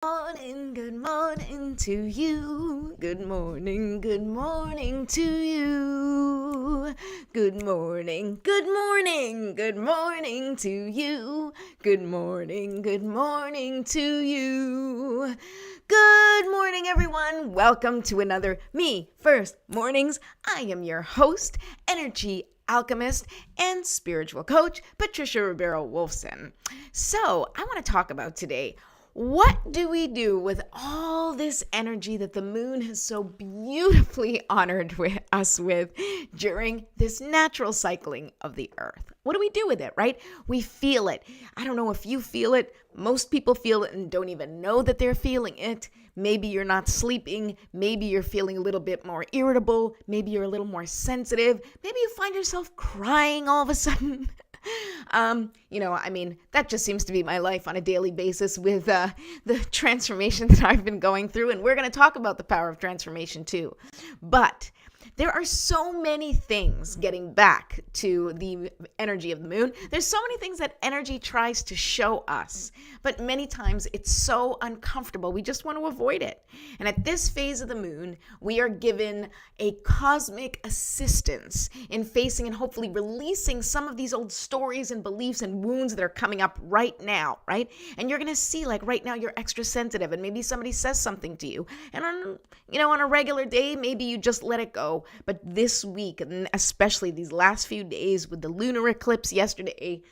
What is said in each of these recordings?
Good morning to you. Good morning to you. Good morning to you. Good morning to you. Good morning, everyone. Welcome to another Me First Mornings. I am your host, energy alchemist and spiritual coach, Patricia Ribeiro Wolfson. So I want to talk about today, what do we do with all this energy that the moon has so beautifully honored us with during this natural cycling of the earth? What do we do with it, right? We feel it. I don't know if you feel it. Most people feel it and don't even know that they're feeling it. Maybe you're not sleeping. Maybe you're feeling a little bit more irritable. Maybe you're a little more sensitive. Maybe you find yourself crying all of a sudden. That just seems to be my life on a daily basis with the transformation that I've been going through. And we're going to talk about the power of transformation too. But there are so many things, getting back to the energy of the moon, there's so many things that energy tries to show us, but many times it's so uncomfortable, we just want to avoid it. And at this phase of the moon, we are given a cosmic assistance in facing and hopefully releasing some of these old stories and beliefs and wounds that are coming up right now, right? And you're going to see, like right now, you're extra sensitive, and maybe somebody says something to you, and on a regular day, maybe you just let it go. But this week, and especially these last few days with the lunar eclipse yesterday,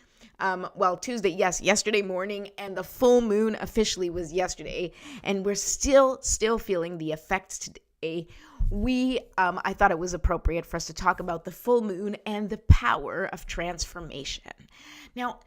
Tuesday, yes, yesterday morning, and the full moon officially was yesterday, and we're still feeling the effects today. I thought it was appropriate for us to talk about the full moon and the power of transformation. Now,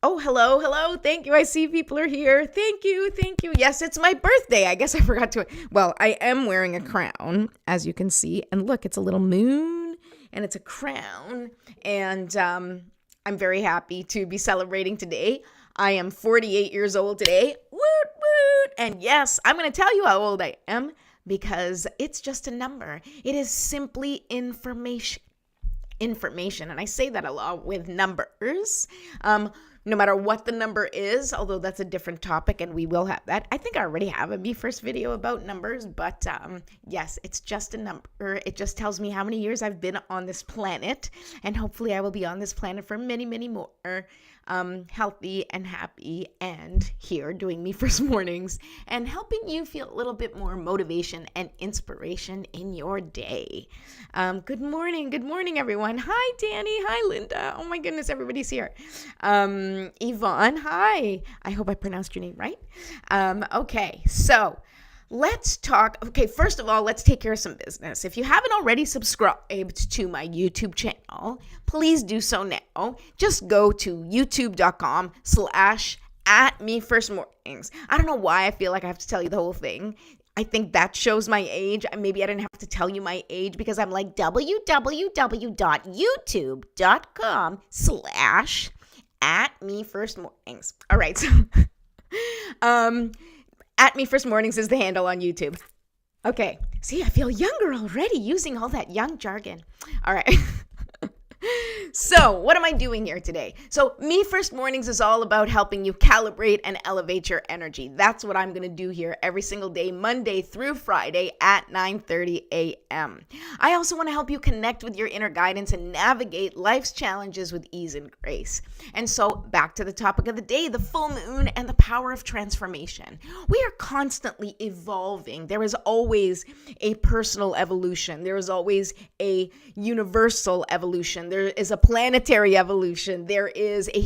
Oh, hello. Thank you. I see people are here. Thank you. Yes, it's my birthday. I guess I forgot to. Well, I am wearing a crown, as you can see. And look, it's a little moon and it's a crown. And I'm very happy to be celebrating today. I am 48 years old today. Woot, woot. And yes, I'm going to tell you how old I am because it's just a number. It is simply information. And I say that a lot with numbers. No matter what the number is, although that's a different topic and we will have that. I think I already have a Me First video about numbers, but yes, it's just a number. It just tells me how many years I've been on this planet, and hopefully I will be on this planet for many, many more, healthy and happy and here doing Me First Mornings and helping you feel a little bit more motivation and inspiration in your day. Good morning, everyone. Hi, Danny. Hi, Linda. Oh my goodness, everybody's here. Yvonne, hi. I hope I pronounced your name right. Okay, so let's talk. Okay, first of all, let's take care of some business. If you haven't already subscribed to my YouTube channel, please do so now. Just go to youtube.com/@MeFirstMornings. I don't know why I feel like I have to tell you the whole thing. I think that shows my age. Maybe I didn't have to tell you my age because I'm like www.youtube.com/@MeFirstMornings. All right, so @MeFirstMornings is the handle on YouTube. Okay, see, I feel younger already using all that young jargon. All right. So what am I doing here today? So Me First Mornings is all about helping you calibrate and elevate your energy. That's what I'm going to do here every single day, Monday through Friday at 9:30 a.m. I also want to help you connect with your inner guidance and navigate life's challenges with ease and grace. And so back to the topic of the day, the full moon and the power of transformation. We are constantly evolving. There is always a personal evolution. There is always a universal evolution. There is a planetary evolution. There is a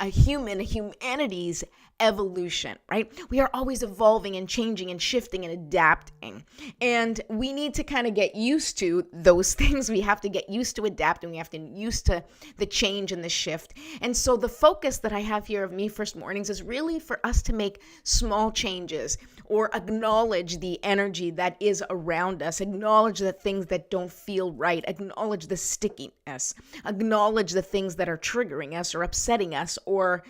humanity's evolution, right? We are always evolving and changing and shifting and adapting. And we need to kind of get used to those things. We have to get used to adapting. We have to get used to the change and the shift. And so the focus that I have here of Me First Mornings is really for us to make small changes or acknowledge the energy that is around us, acknowledge the things that don't feel right, acknowledge the stickiness, acknowledge the things that are triggering us or upsetting us or,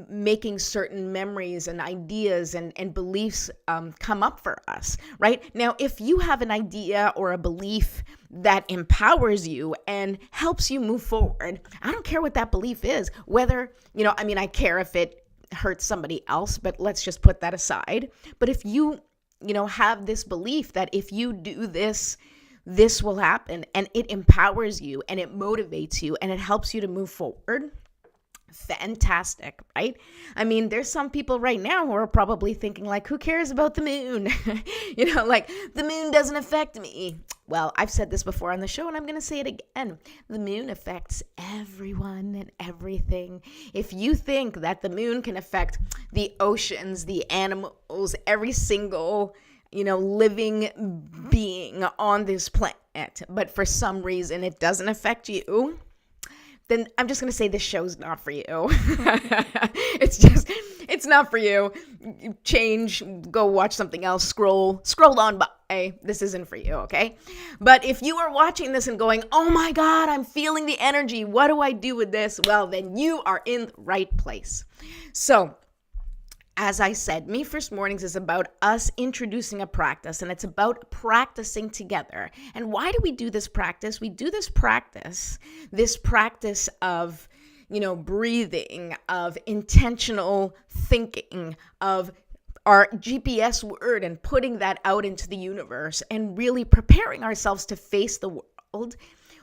making certain memories and ideas and beliefs come up for us, right? Now, if you have an idea or a belief that empowers you and helps you move forward, I don't care what that belief is, whether, I care if it hurt somebody else, but let's just put that aside. But if you have this belief that if you do this, this will happen, and it empowers you and it motivates you and it helps you to move forward, fantastic, right? I mean, there's some people right now who are probably thinking like, who cares about the moon? Like the moon doesn't affect me. Well, I've said this before on the show and I'm going to say it again. The moon affects everyone and everything. If you think that the moon can affect the oceans, the animals, every single, living being on this planet, but for some reason it doesn't affect you, then I'm just going to say this show's not for you. It's not for you. Change, go watch something else, scroll on by. This isn't for you, okay? But if you are watching this and going, oh my God, I'm feeling the energy, what do I do with this? Well, then you are in the right place. So, as I said, Me First Mornings is about us introducing a practice, and it's about practicing together. And why do we do this practice? We do this practice of, breathing, of intentional thinking, of our GPS word and putting that out into the universe and really preparing ourselves to face the world.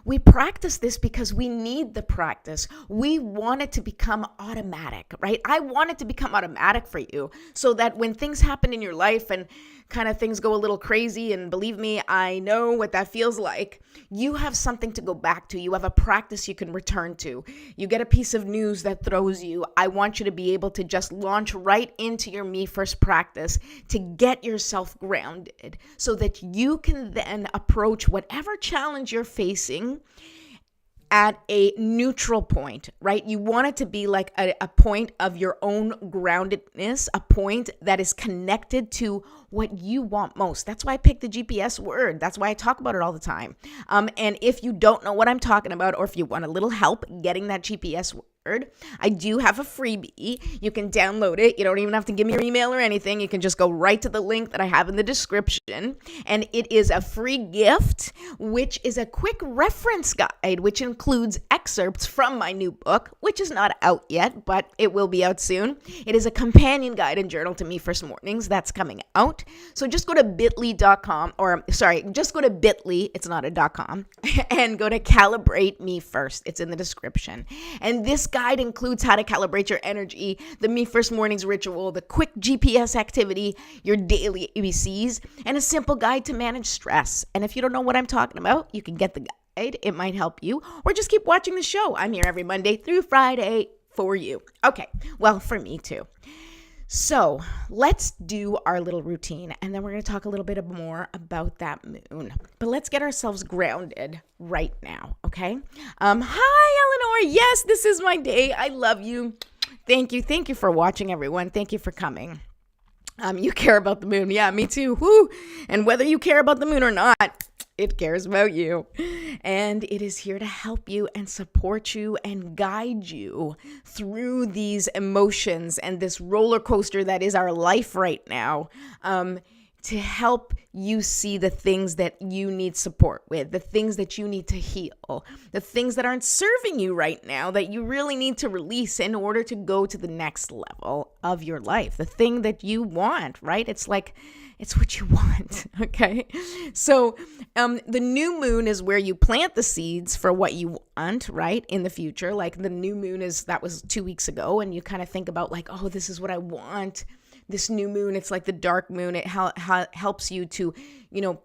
We practice this because we need the practice. We want it to become automatic, right? I want it to become automatic for you so that when things happen in your life and kind of things go a little crazy, and believe me, I know what that feels like, you have something to go back to. You have a practice you can return to. You get a piece of news that throws you. I want you to be able to just launch right into your Me First practice to get yourself grounded so that you can then approach whatever challenge you're facing at a neutral point, right? You want it to be like a point of your own groundedness, a point that is connected to what you want most. That's why I picked the GPS word. That's why I talk about it all the time. And if you don't know what I'm talking about, or if you want a little help getting that GPS word, I do have a freebie. You can download it. You don't even have to give me your email or anything. You can just go right to the link that I have in the description. And it is a free gift, which is a quick reference guide, which includes excerpts from my new book, which is not out yet, but it will be out soon. It is a companion guide and journal to Me First Mornings that's coming out. So just go to bit.ly.com, just go to bit.ly, it's not a .com, and go to Calibrate Me First. It's in the description. And this guide includes how to calibrate your energy, the Me First Mornings ritual, the quick GPS activity, your daily ABCs, and a simple guide to manage stress. And if you don't know what I'm talking about, you can get the guide. It might help you, or just keep watching the show. I'm here every Monday through Friday for you. Okay, well, for me too. So let's do our little routine, and then we're going to talk a little bit more about that moon. But let's get ourselves grounded right now, okay? Hi, Eleanor. Yes, this is my day. I love you. Thank you. Thank you for watching, everyone. Thank you for coming. You care about the moon. Yeah, me too. Woo! And whether you care about the moon or not, it cares about you. And it is here to help you and support you and guide you through these emotions and this roller coaster that is our life right now, to help you see the things that you need support with, the things that you need to heal, the things that aren't serving you right now that you really need to release in order to go to the next level of your life, the thing that you want, right? It's like, it's what you want, okay? So the new moon is where you plant the seeds for what you want, right, in the future. Like the new moon that was 2 weeks ago, and you kind of think about like, oh, this is what I want. This new moon, it's like the dark moon. It helps you to,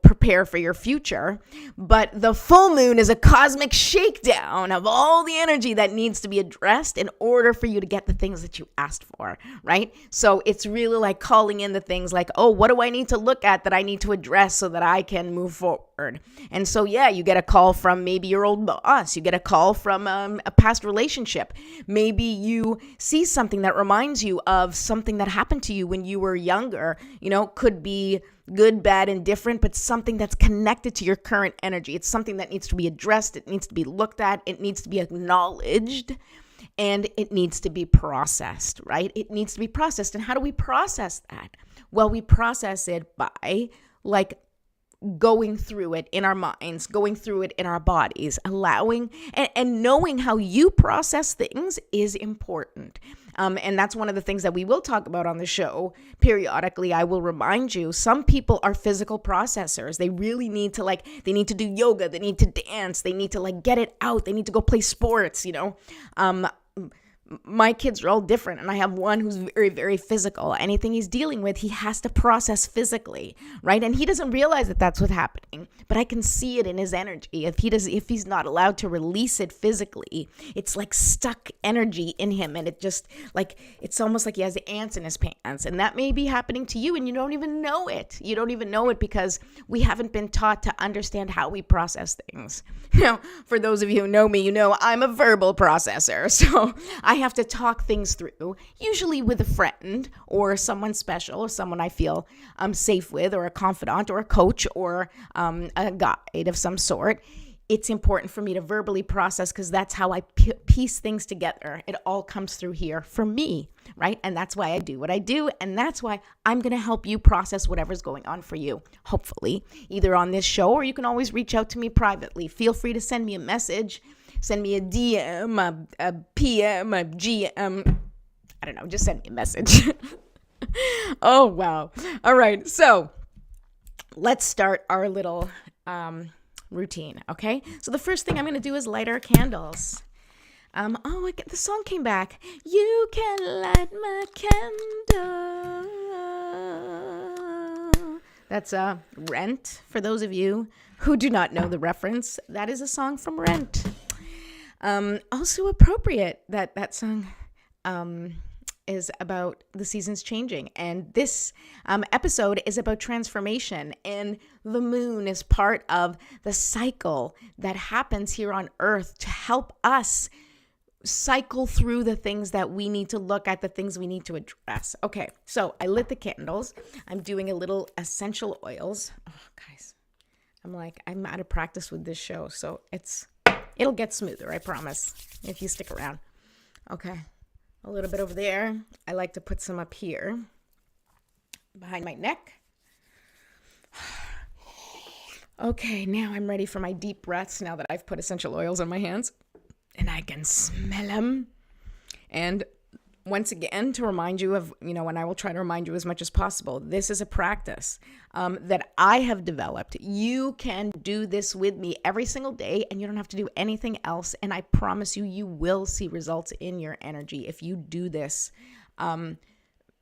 prepare for your future. But the full moon is a cosmic shakedown of all the energy that needs to be addressed in order for you to get the things that you asked for, right? So it's really like calling in the things like, oh, what do I need to look at that I need to address so that I can move forward? And so, yeah, you get a call from maybe your old boss. You get a call from a past relationship. Maybe you see something that reminds you of something that happened to you when you were younger. Could be good, bad, and different, but something that's connected to your current energy. It's something that needs to be addressed. It needs to be looked at. It needs to be acknowledged, and it needs to be processed, right? It needs to be processed. And how do we process that? Well, we process it by going through it in our minds, going through it in our bodies, allowing and knowing how you process things is important. And that's one of the things that we will talk about on the show periodically. I will remind you, some people are physical processors. They really need to they need to do yoga, they need to dance, they need to get it out, they need to go play sports, My kids are all different, and I have one who's very, very physical. Anything he's dealing with, he has to process physically, right? And he doesn't realize that that's what's happening, but I can see it in his energy. If he's not allowed to release it physically, it's like stuck energy in him, and it just it's almost like he has ants in his pants, and that may be happening to you, and you don't even know it. You don't even know it because we haven't been taught to understand how we process things. Now, for those of you who know me, you know I'm a verbal processor, so I have to talk things through, usually with a friend or someone special or someone I feel safe with, or a confidant or a coach or a guide of some sort. It's important for me to verbally process because that's how I piece things together. It all comes through here for me, right? And that's why I do what I do. And that's why I'm going to help you process whatever's going on for you, hopefully, either on this show, or you can always reach out to me privately. Feel free to send me a message. Send me a DM, a PM, a GM. I don't know. Just send me a message. Oh, wow. All right. So let's start our little routine. Okay. So the first thing I'm going to do is light our candles. The song came back. You can light my candle. That's Rent. For those of you who do not know the reference, that is a song from Rent. Also appropriate that song is about the seasons changing, and this episode is about transformation, and the moon is part of the cycle that happens here on earth to help us cycle through the things that we need to look at, the things we need to address. Okay, so I lit the candles. I'm doing a little essential oils. Oh, guys, I'm out of practice with this show, so it'll get smoother, I promise, if you stick around. Okay, a little bit over there. I like to put some up here, behind my neck. Okay, now I'm ready for my deep breaths now that I've put essential oils on my hands, and I can smell them. And once again, to remind you of, and I will try to remind you as much as possible, this is a practice that I have developed. You can do this with me every single day, and you don't have to do anything else. And I promise you, you will see results in your energy. If you do this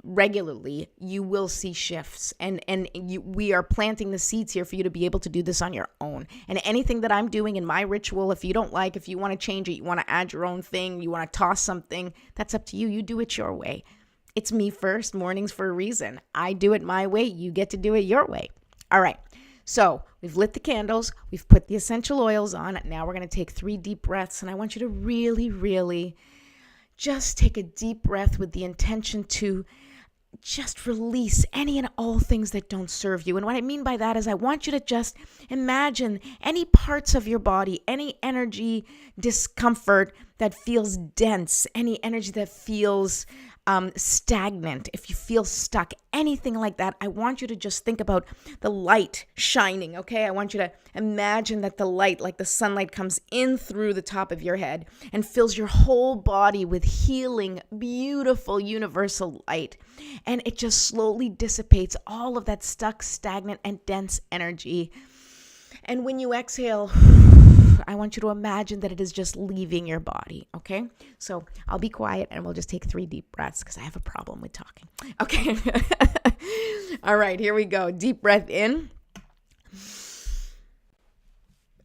regularly, you will see shifts, and we are planting the seeds here for you to be able to do this on your own. And anything that I'm doing in my ritual, if you don't like, if you want to change it, you want to add your own thing, you want to toss something, that's up to you. You do it your way. It's me first, mornings for a reason. I do it my way. You get to do it your way. All right. So we've lit the candles. We've put the essential oils on. Now we're going to take 3 deep breaths, and I want you to really, really just take a deep breath with the intention to just release any and all things that don't serve you. And what I mean by that is I want you to just imagine any parts of your body, any energy, discomfort that feels dense, any energy that feels stagnant, if you feel stuck, anything like that, I want you to just think about the light shining, okay? I want you to imagine that the light, like the sunlight, comes in through the top of your head and fills your whole body with healing, beautiful, universal light. And it just slowly dissipates all of that stuck, stagnant, and dense energy. And when you exhale, I want you to imagine that it is just leaving your body, okay? So I'll be quiet and we'll just take 3 deep breaths because I have a problem with talking. Okay. All right, here we go. Deep breath in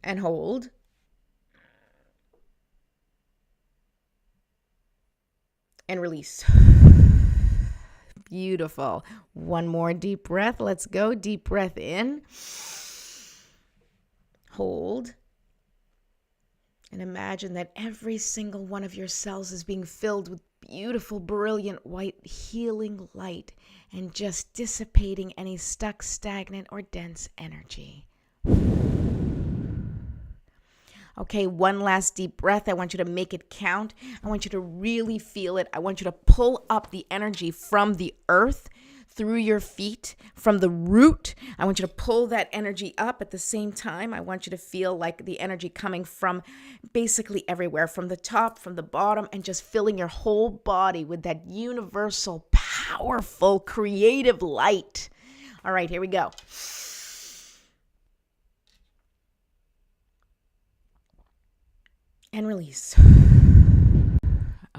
and hold. And release. Beautiful. One more deep breath. Let's go. Deep breath in. Hold. And imagine that every single one of your cells is being filled with beautiful, brilliant, white, healing light and just dissipating any stuck, stagnant, or dense energy. Okay, one last deep breath. I want you to make it count. I want you to really feel it. I want you to pull up the energy from the earth through your feet from the root. I want you to pull that energy up at the same time. I want you to feel like the energy coming from basically everywhere, from the top, from the bottom, and just filling your whole body with that universal, powerful, creative light. All right, here we go. And release.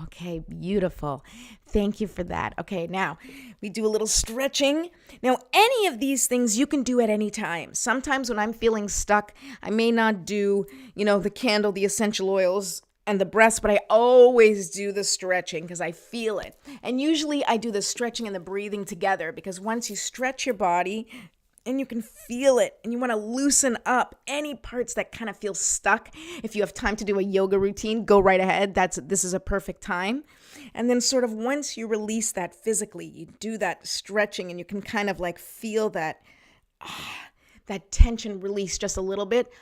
Okay, beautiful. Thank you for that. Okay, now we do a little stretching. Now, any of these things you can do at any time. Sometimes when I'm feeling stuck, I may not do, the candle, the essential oils, and the breaths, but I always do the stretching because I feel it. And usually I do the stretching and the breathing together because once you stretch your body, and you can feel it, and you want to loosen up any parts that kind of feel stuck. If you have time to do a yoga routine, go right ahead. This is a perfect time. And then sort of once you release that physically, you do that stretching, and you can kind of like feel that tension release just a little bit.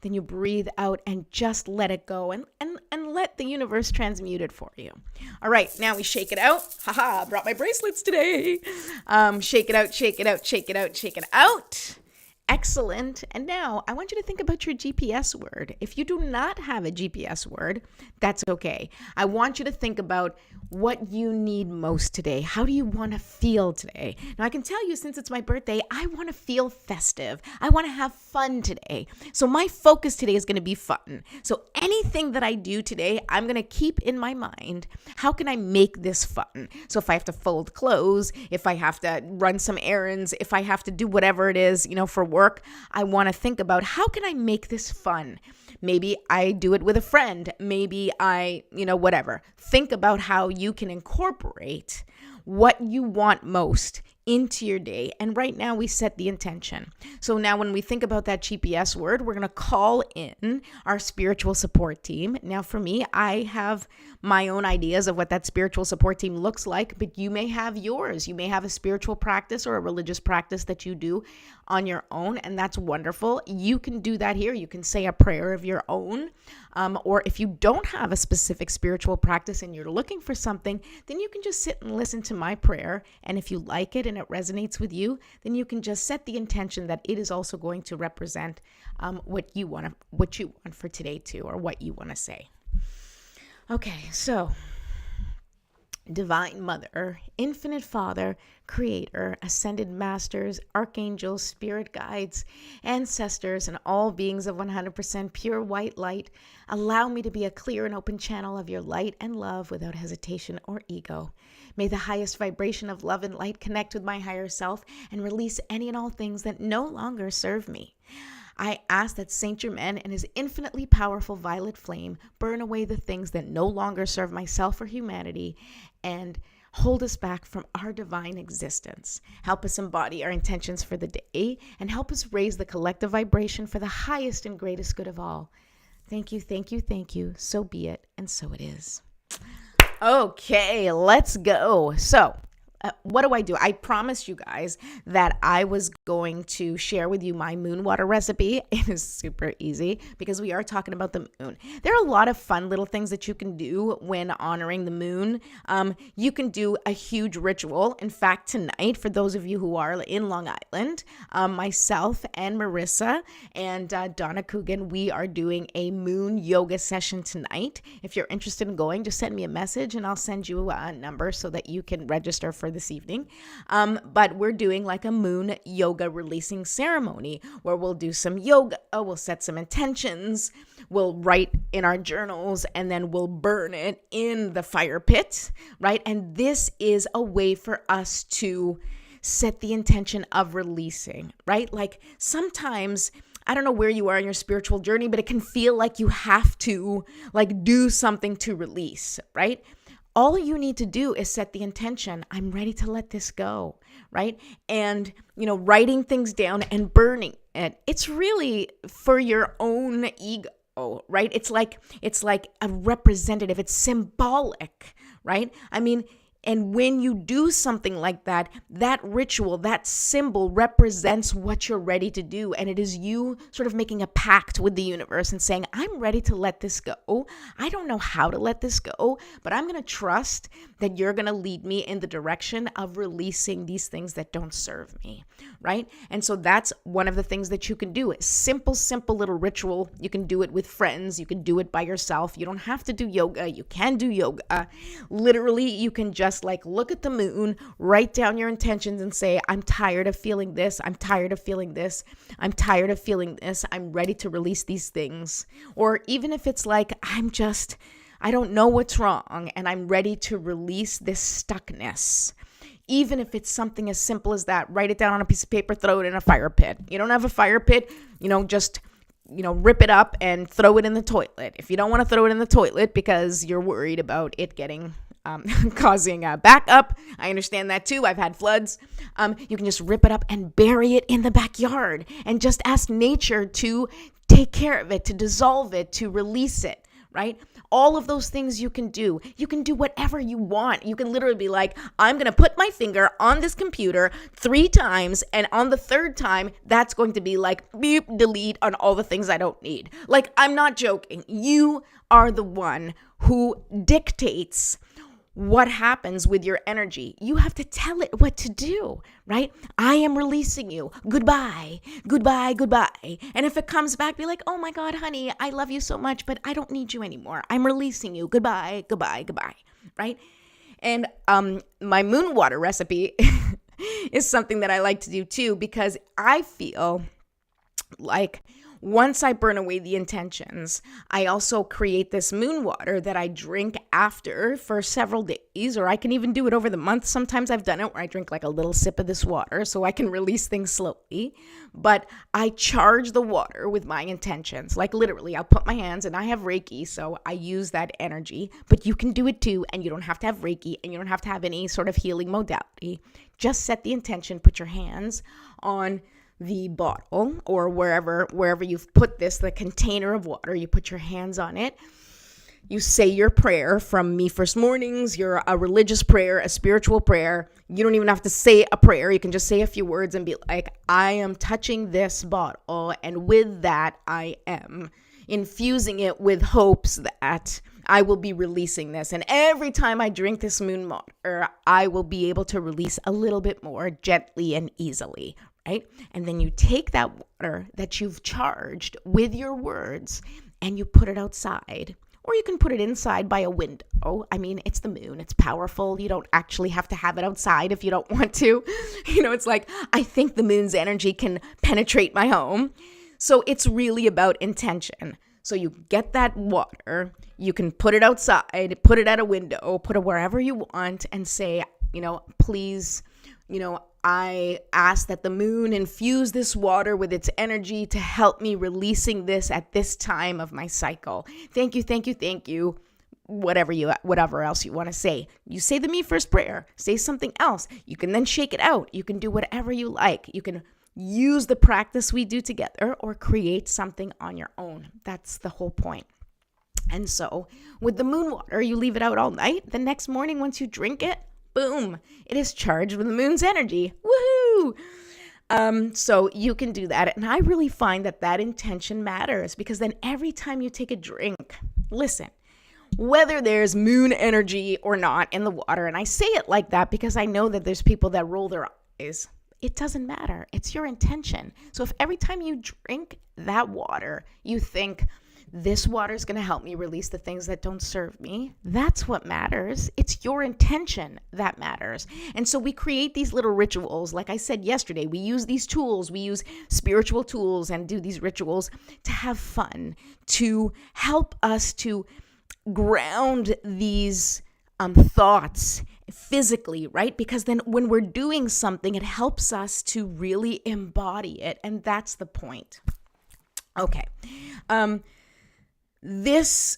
Then you breathe out and just let it go and let the universe transmute it for you. All right, now we shake it out. Haha, brought my bracelets today. Shake it out, shake it out, shake it out, shake it out. Excellent. And now I want you to think about your GPS word. If you do not have a GPS word, that's okay. I want you to think about what you need most today. How do you want to feel today? Now, I can tell you, since it's my birthday, I want to feel festive. I want to have fun today. So my focus today is going to be fun. So anything that I do today, I'm going to keep in my mind, how can I make this fun? So if I have to fold clothes, if I have to run some errands, if I have to do whatever it is, for work, I want to think about how can I make this fun? Maybe I do it with a friend. Maybe I, whatever. Think about how you can incorporate what you want most into your day. And right now we set the intention. So now when we think about that GPS word, we're going to call in our spiritual support team. Now for me, I have my own ideas of what that spiritual support team looks like, but you may have yours. You may have a spiritual practice or a religious practice that you do on your own, and that's wonderful. You can do that here. You can say a prayer of your own. Or if you don't have a specific spiritual practice and you're looking for something, then you can just sit and listen to my prayer. And if you like it and it resonates with you, then you can just set the intention that it is also going to represent what you want for today too, or what you want to say. Okay, so Divine Mother, Infinite Father, Creator, Ascended Masters, Archangels, Spirit Guides, Ancestors, and all beings of 100% pure white light, allow me to be a clear and open channel of your light and love without hesitation or ego. May the highest vibration of love and light connect with my higher self and release any and all things that no longer serve me. I ask that Saint Germain and his infinitely powerful violet flame burn away the things that no longer serve myself or humanity and hold us back from our divine existence. Help us embody our intentions for the day and help us raise the collective vibration for the highest and greatest good of all. Thank you, thank you, thank you. So be it, and so it is. Okay, let's go. So, what do? I promised you guys that I was going to share with you my moon water recipe. It is super easy because we are talking about the moon. There are a lot of fun little things that you can do when honoring the moon. You can do a huge ritual. In fact, tonight, for those of you who are in Long Island, myself and Marissa and Donna Coogan, we are doing a moon yoga session tonight. If you're interested in going, just send me a message and I'll send you a number so that you can register for this evening. But we're doing like a moon yoga releasing ceremony where we'll do some yoga, we'll set some intentions, we'll write in our journals, and then we'll burn it in the fire pit, right? And this is a way for us to set the intention of releasing, right? Like sometimes, I don't know where you are in your spiritual journey, but it can feel like you have to like do something to release, right? All you need to do is set the intention. I'm ready to let this go, right? And, writing things down and burning it. It's really for your own ego, right? It's like a representative. It's symbolic, right? I mean, And when you do something like that, that ritual, that symbol represents what you're ready to do. And it is you sort of making a pact with the universe and saying, I'm ready to let this go. I don't know how to let this go, but I'm going to trust that you're going to lead me in the direction of releasing these things that don't serve me, right? And so that's one of the things that you can do. Simple little ritual. You can do it with friends. You can do it by yourself. You don't have to do yoga. You can do yoga. Literally, you can just look at the moon, write down your intentions and say, I'm tired of feeling this. I'm tired of feeling this. I'm tired of feeling this. I'm ready to release these things. Or even if it's I don't know what's wrong and I'm ready to release this stuckness. Even if it's something as simple as that, write it down on a piece of paper, throw it in a fire pit. You don't have a fire pit, just rip it up and throw it in the toilet. If you don't want to throw it in the toilet because you're worried about it getting causing a backup, I understand that too. I've had floods. You can just rip it up and bury it in the backyard and just ask nature to take care of it, to dissolve it, to release it, right? All of those things you can do. You can do whatever you want. You can literally be like, I'm going to put my finger on this computer 3 times, and on the 3rd time, that's going to be beep, delete on all the things I don't need. I'm not joking. You are the one who dictates what happens with your energy. You have to tell it what to do, right? I am releasing you. Goodbye, goodbye, goodbye. And if it comes back, be like, oh my God, honey, I love you so much, but I don't need you anymore. I'm releasing you. Goodbye, goodbye, goodbye, right? And my moon water recipe is something that I like to do too, because I feel like once I burn away the intentions, I also create this moon water that I drink after for several days, or I can even do it over the month. Sometimes I've done it where I drink a little sip of this water so I can release things slowly. But I charge the water with my intentions. Literally, I'll put my hands, and I have Reiki, so I use that energy. But you can do it too, and you don't have to have Reiki, and you don't have to have any sort of healing modality. Just set the intention, put your hands on the bottle or wherever you've put the container of water. You put your hands on it. You say your prayer from Me First Mornings, a religious prayer, a spiritual prayer. You don't even have to say a prayer. You can just say a few words and be like, I am touching this bottle, and with that, I am infusing it with hopes that I will be releasing this. And every time I drink this moon water, I will be able to release a little bit more gently and easily, right? And then you take that water that you've charged with your words and you put it outside. Or you can put it inside by a window. I mean, it's the moon. It's powerful. You don't actually have to have it outside if you don't want to. It's I think the moon's energy can penetrate my home. So it's really about intention. So you get that water. You can put it outside, put it at a window, put it wherever you want, and say, please, I ask that the moon infuse this water with its energy to help me releasing this at this time of my cycle. Thank you, thank you, thank you. Whatever else you want to say. You say the Me First prayer. Say something else. You can then shake it out. You can do whatever you like. You can use the practice we do together or create something on your own. That's the whole point. And so with the moon water, you leave it out all night. The next morning, once you drink it, boom, it is charged with the moon's energy. Woohoo! So you can do that. And I really find that intention matters, because then every time you take a drink, listen, whether there's moon energy or not in the water, and I say it like that because I know that there's people that roll their eyes, it doesn't matter. It's your intention. So if every time you drink that water, you think, this water is going to help me release the things that don't serve me, that's what matters. It's your intention that matters. And so we create these little rituals. Like I said yesterday, we use these tools. We use spiritual tools and do these rituals to have fun, to help us to ground these thoughts physically, right? Because then when we're doing something, it helps us to really embody it. And that's the point. Okay. This,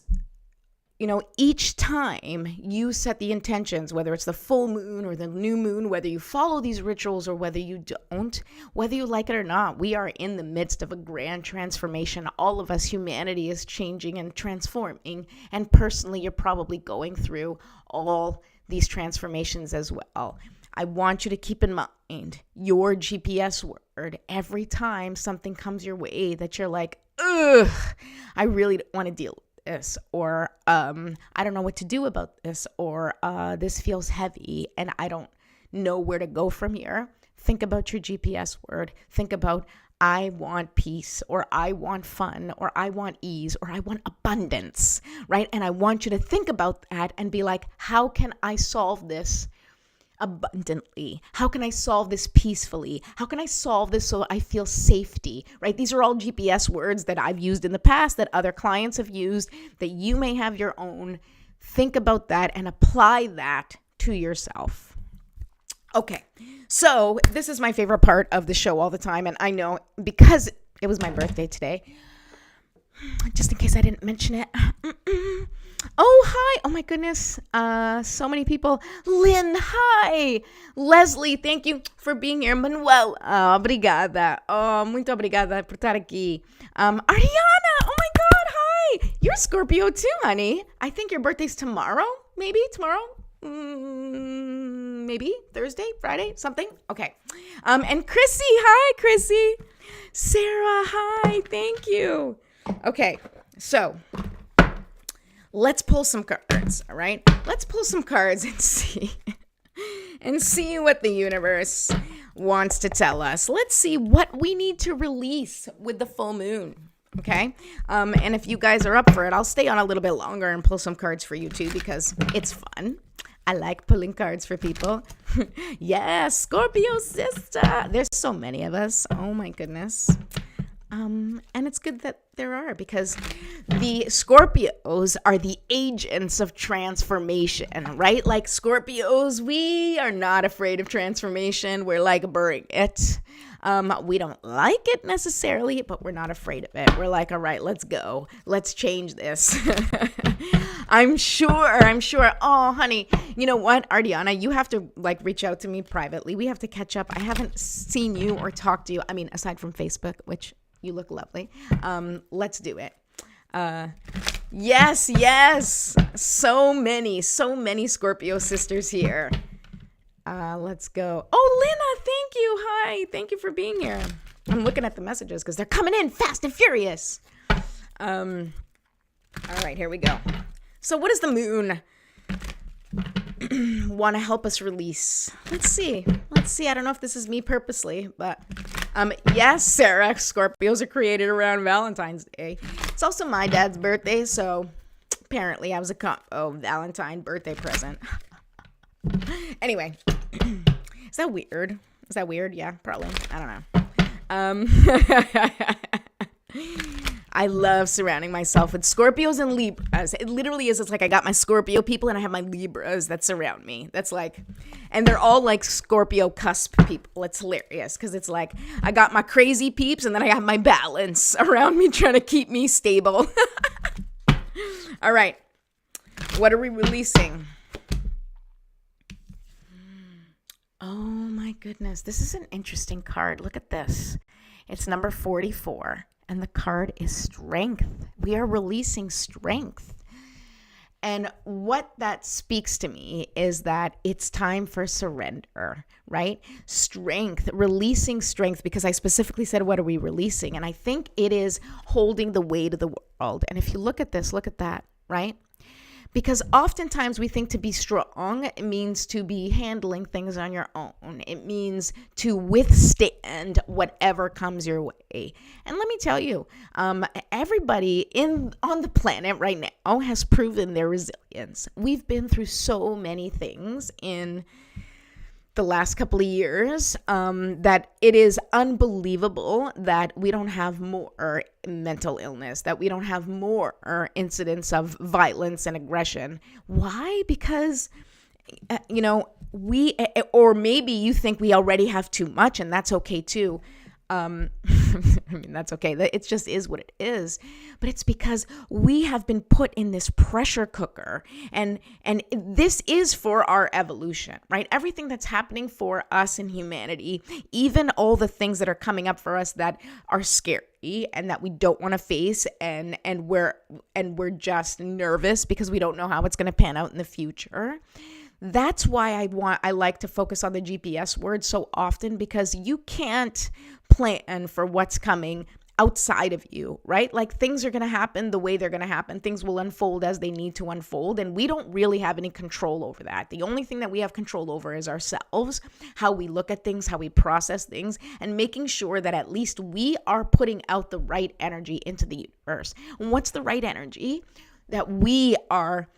each time you set the intentions, whether it's the full moon or the new moon, whether you follow these rituals or whether you don't, whether you like it or not, we are in the midst of a grand transformation. All of us, humanity, is changing and transforming. And personally, you're probably going through all these transformations as well. I want you to keep in mind your GPS word every time something comes your way that you're like, ugh, I really don't want to deal with this, or I don't know what to do about this, or this feels heavy and I don't know where to go from here. Think about your GPS word. Think about, I want peace, or I want fun, or I want ease, or I want abundance, right? And I want you to think about that and be like, how can I solve this abundantly? How can I solve this peacefully? How can I solve this so I feel safety, right? These are all GPS words that I've used in the past, that other clients have used, that you may have your own. Think about that and apply that to yourself. Okay, so this is my favorite part of the show all the time, and I know because it was my birthday today, just in case I didn't mention it. Oh, hi. Oh, my goodness. So many people. Lynn, hi. Leslie, thank you for being here. Manuel, obrigada. Muito obrigada por estar aqui. Ariana, oh my God, hi. You're Scorpio too, honey. I think your birthday's tomorrow. Maybe tomorrow. Maybe Thursday, Friday, something. Okay. And Chrissy, hi, Chrissy. Sarah, hi. Thank you. Okay. So let's pull some cards. All right. Let's pull some cards and see what the universe wants to tell us. Let's see what we need to release with the full moon. Okay. And if you guys are up for it, I'll stay on a little bit longer and pull some cards for you too, because it's fun. I like pulling cards for people. Yes, Scorpio sister. There's so many of us. Oh my goodness. And it's good that there are, because the Scorpios are the agents of transformation, right? Like Scorpios, we are not afraid of transformation. We're like, bring it. We don't like it necessarily, but we're not afraid of it. We're like, all right, let's go. Let's change this. I'm sure. Oh, honey, you know what, Ariana, you have to like reach out to me privately. We have to catch up. I haven't seen you or talked to you. I mean, aside from Facebook, which you look lovely. Let's do it. Yes. So many Scorpio sisters here. Let's go. Oh, Lena, thank you. Hi. Thank you for being here. I'm looking at the messages because they're coming in fast and furious. All right, here we go. So what does the moon want to help us release? Let's see. I don't know if this is me purposely, but yes, Sarah, Scorpios are created around Valentine's Day. It's also my dad's birthday, so apparently I was a Valentine birthday present. Anyway, is that weird? Yeah, probably. I don't know. I love surrounding myself with Scorpios and Libras. It literally is. It's like I got my Scorpio people and I have my Libras that surround me. That's like, and they're all like Scorpio cusp people. It's hilarious because it's like I got my crazy peeps and then I have my balance around me trying to keep me stable. All right. What are we releasing? Oh my goodness. This is an interesting card. Look at this. It's number 44. And the card is strength. We are releasing strength. And what that speaks to me is that it's time for surrender, right? Strength, releasing strength, because I specifically said, what are we releasing? And I think it is holding the weight of the world. And if you look at this, look at that, right? Because oftentimes we think to be strong, it means to be handling things on your own. It means to withstand whatever comes your way. And let me tell you, everybody on the planet right now has proven their resilience. We've been through so many things in the last couple of years that it is unbelievable that we don't have more mental illness, that we don't have more incidents of violence and aggression. Why? Because, or maybe you think we already have too much, and that's okay too. I mean, that's okay. It just is what it is. But it's because we have been put in this pressure cooker, and this is for our evolution, right? Everything that's happening for us in humanity, even all the things that are coming up for us that are scary and that we don't want to face, and we're just nervous because we don't know how it's going to pan out in the future. That's why I like to focus on the GPS word so often, because you can't plan for what's coming outside of you, right? Like, things are going to happen the way they're going to happen. Things will unfold as they need to unfold, and we don't really have any control over that. The only thing that we have control over is ourselves, how we look at things, how we process things, and making sure that at least we are putting out the right energy into the universe. And what's the right energy? That we are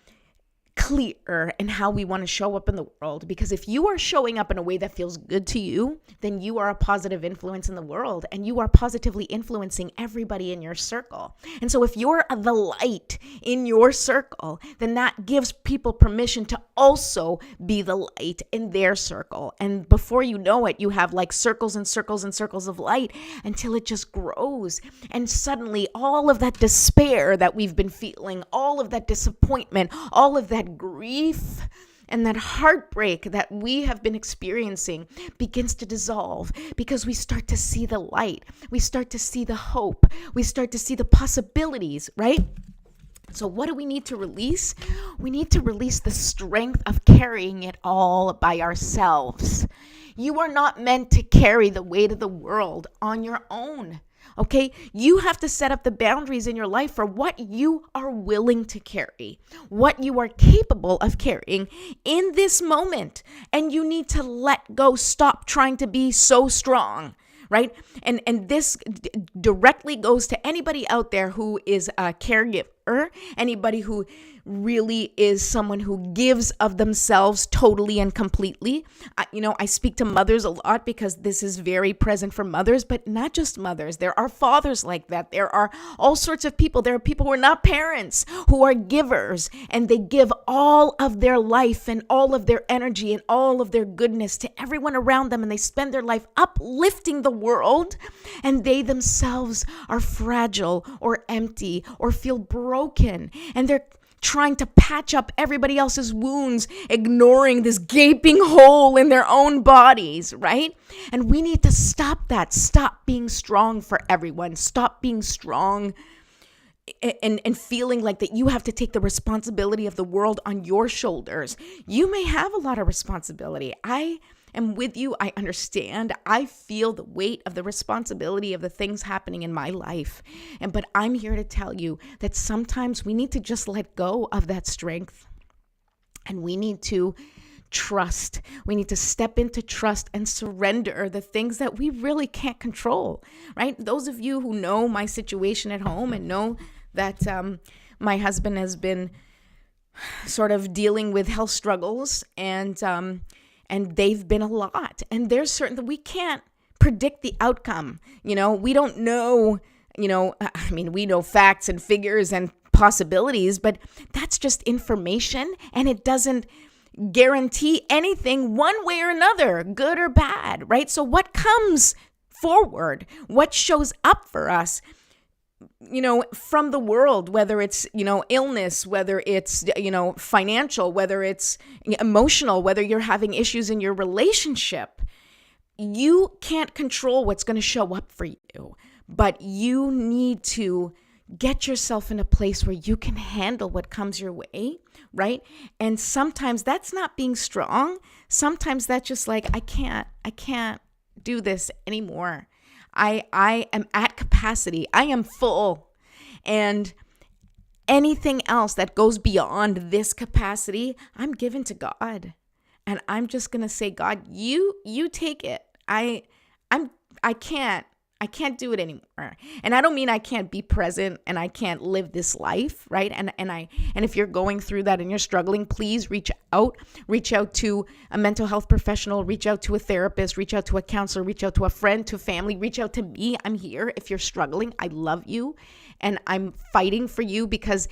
clear in how we want to show up in the world. Because if you are showing up in a way that feels good to you, then you are a positive influence in the world, and you are positively influencing everybody in your circle. And so if you're the light in your circle, then that gives people permission to also be the light in their circle. And before you know it, you have like circles and circles and circles of light until it just grows. And suddenly all of that despair that we've been feeling, all of that disappointment, all of that grief and that heartbreak that we have been experiencing begins to dissolve, because we start to see the light. We start to see the hope. We start to see the possibilities, right? So what do we need to release? We need to release the strength of carrying it all by ourselves. You are not meant to carry the weight of the world on your own. Okay, you have to set up the boundaries in your life for what you are willing to carry, what you are capable of carrying in this moment. And you need to let go, stop trying to be so strong, right? And this directly goes to anybody out there who is a caregiver, anybody who really is someone who gives of themselves totally and completely. I speak to mothers a lot because this is very present for mothers, but not just mothers. There are fathers like that. There are all sorts of people. There are people who are not parents, who are givers, and they give all of their life and all of their energy and all of their goodness to everyone around them, and they spend their life uplifting the world, and they themselves are fragile or empty or feel broken, and they're trying to patch up everybody else's wounds, ignoring this gaping hole in their own bodies, right? And we need to stop that. Stop being strong for everyone. Stop being strong and feeling like that you have to take the responsibility of the world on your shoulders. You may have a lot of responsibility. I am with you. I understand. I feel the weight of the responsibility of the things happening in my life. But I'm here to tell you that sometimes we need to just let go of that strength, and we need to trust. We need to step into trust and surrender the things that we really can't control, right? Those of you who know my situation at home and know that my husband has been sort of dealing with health struggles, and they've been a lot. And there's certain that we can't predict the outcome. We don't know, we know facts and figures and possibilities, but that's just information, and it doesn't guarantee anything one way or another, good or bad, right? So what comes forward, what shows up for us, from the world, whether it's, illness, whether it's, financial, whether it's emotional, whether you're having issues in your relationship, you can't control what's going to show up for you, but you need to get yourself in a place where you can handle what comes your way, right? And sometimes that's not being strong. Sometimes that's just like, I can't do this anymore. I am at capacity. I am full. And anything else that goes beyond this capacity, I'm given to God. And I'm just going to say, God, you take it. I can't do it anymore. And I don't mean I can't be present and I can't live this life, right? And if you're going through that and you're struggling, please reach out to a mental health professional, reach out to a therapist, reach out to a counselor, reach out to a friend, to family, reach out to me. I'm here. If you're struggling, I love you and I'm fighting for you, because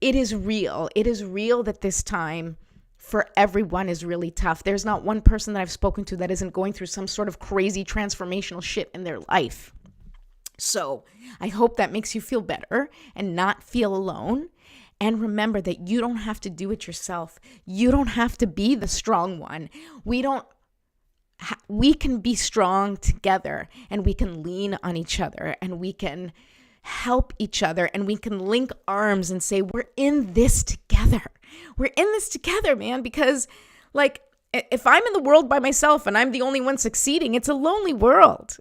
it is real. It is real that this time for everyone is really tough. There's not one person that I've spoken to that isn't going through some sort of crazy transformational shit in their life. So I hope that makes you feel better and not feel alone. And remember that you don't have to do it yourself. You don't have to be the strong one. We can be strong together, and we can lean on each other, and we can help each other, and we can link arms and say, we're in this together. We're in this together, man, because Like, if I'm in the world by myself and I'm the only one succeeding, it's a lonely world,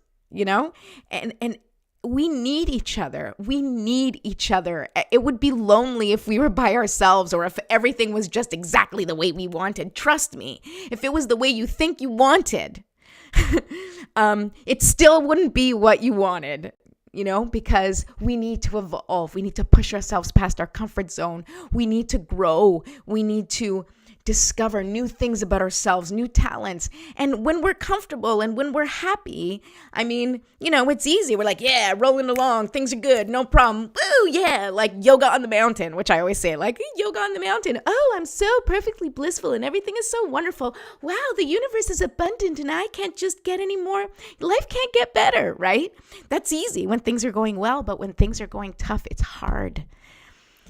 And we need each other. We need each other. It would be lonely if we were by ourselves or if everything was just exactly the way we wanted. Trust me, if it was the way you think you wanted, it still wouldn't be what you wanted, because we need to evolve. We need to push ourselves past our comfort zone. We need to grow. We need to discover new things about ourselves, new talents. And when we're comfortable and when we're happy, it's easy. We're like, yeah, rolling along. Things are good. No problem. Woo, yeah. Like yoga on the mountain, which I always say, like yoga on the mountain. Oh, I'm so perfectly blissful and everything is so wonderful. Wow, the universe is abundant and I can't just get any more. Life can't get better, right? That's easy when things are going well, but when things are going tough, it's hard.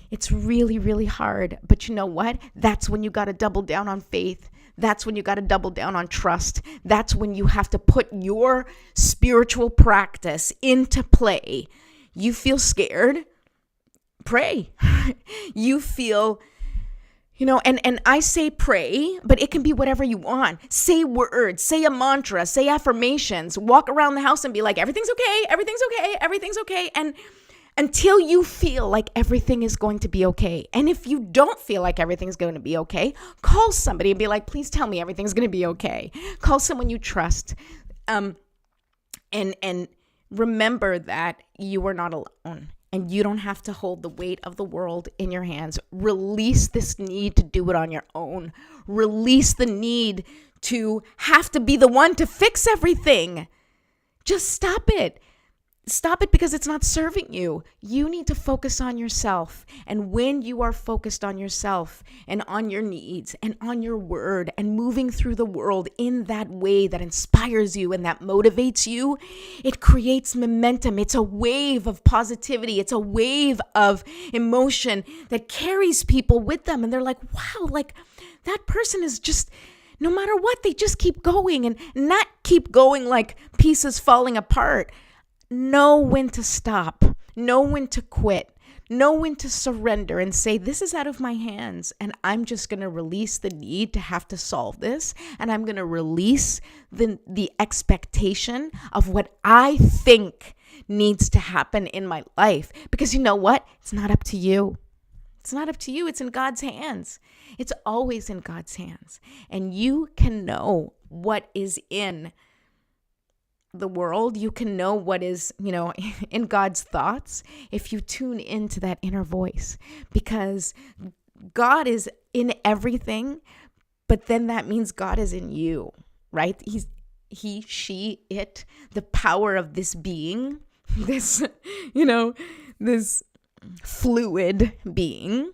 It's really, really hard. But you know what? That's when you got to double down on faith. That's when you got to double down on trust. That's when you have to put your spiritual practice into play. You feel scared? Pray. You feel, and I say pray, but it can be whatever you want. Say words, say a mantra, say affirmations, walk around the house and be like, everything's okay, everything's okay, everything's okay. And until you feel like everything is going to be okay. And if you don't feel like everything's going to be okay, call somebody and be like, please tell me everything's going to be okay. Call someone you trust. And remember that you are not alone and you don't have to hold the weight of the world in your hands. Release this need to do it on your own. Release the need to have to be the one to fix everything. Just stop it. Stop it because it's not serving you. You need to focus on yourself. And when you are focused on yourself and on your needs and on your word and moving through the world in that way that inspires you and that motivates you, it creates momentum. It's a wave of positivity. It's a wave of emotion that carries people with them. And they're like, wow, like that person is just, no matter what, they just keep going and not keep going like pieces falling apart. Know when to stop, know when to quit, know when to surrender and say, this is out of my hands and I'm just going to release the need to have to solve this. And I'm going to release the expectation of what I think needs to happen in my life. Because you know what? It's not up to you. It's not up to you. It's in God's hands. It's always in God's hands. And you can know what is in the world. You can know what is, in God's thoughts if you tune into that inner voice, because God is in everything, but then that means God is in you, right? He, she, it, the power of this being, this, this fluid being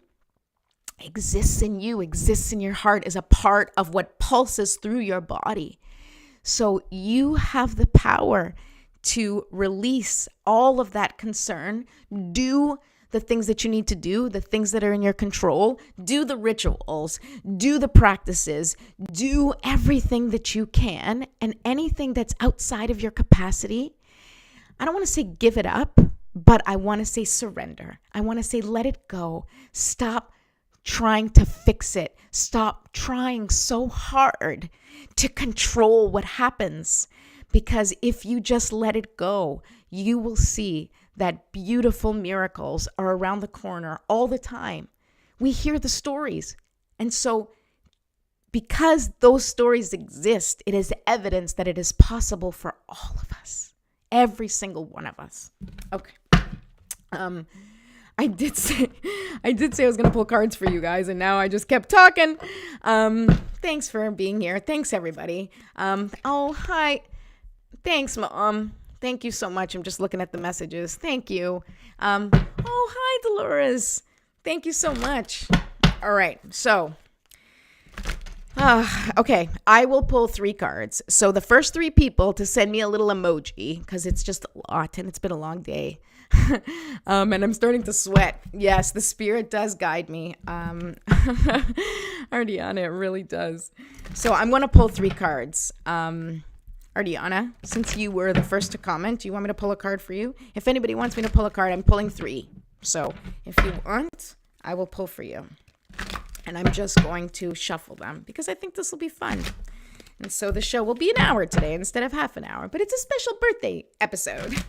exists in you, exists in your heart, is a part of what pulses through your body. So you have the power to release all of that concern, do the things that you need to do, the things that are in your control, do the rituals, do the practices, do everything that you can, and anything that's outside of your capacity. I don't want to say give it up, but I want to say surrender. I want to say let it go. Stop trying to fix it. Stop trying so hard to control what happens, because if you just let it go, you will see that beautiful miracles are around the corner all the time. We hear the stories. And so because those stories exist, it is evidence that it is possible for all of us, every single one of us. Okay. I did say I was going to pull cards for you guys, and now I just kept talking. Thanks for being here. Thanks, everybody. Oh, hi. Thanks, Mom. Thank you so much. I'm just looking at the messages. Thank you. Oh, hi, Dolores. Thank you so much. All right. So, okay. I will pull 3 cards. So the first 3 people to send me a little emoji, because it's just a lot and it's been a long day. And I'm starting to sweat. Yes, the spirit does guide me. Ardiana, it really does. So I'm going to pull 3 cards. Ardiana, since you were the first to comment, do you want me to pull a card for you? If anybody wants me to pull a card, I'm pulling 3. So if you want, I will pull for you. And I'm just going to shuffle them because I think this will be fun. And so the show will be an hour today instead of half an hour, but it's a special birthday episode.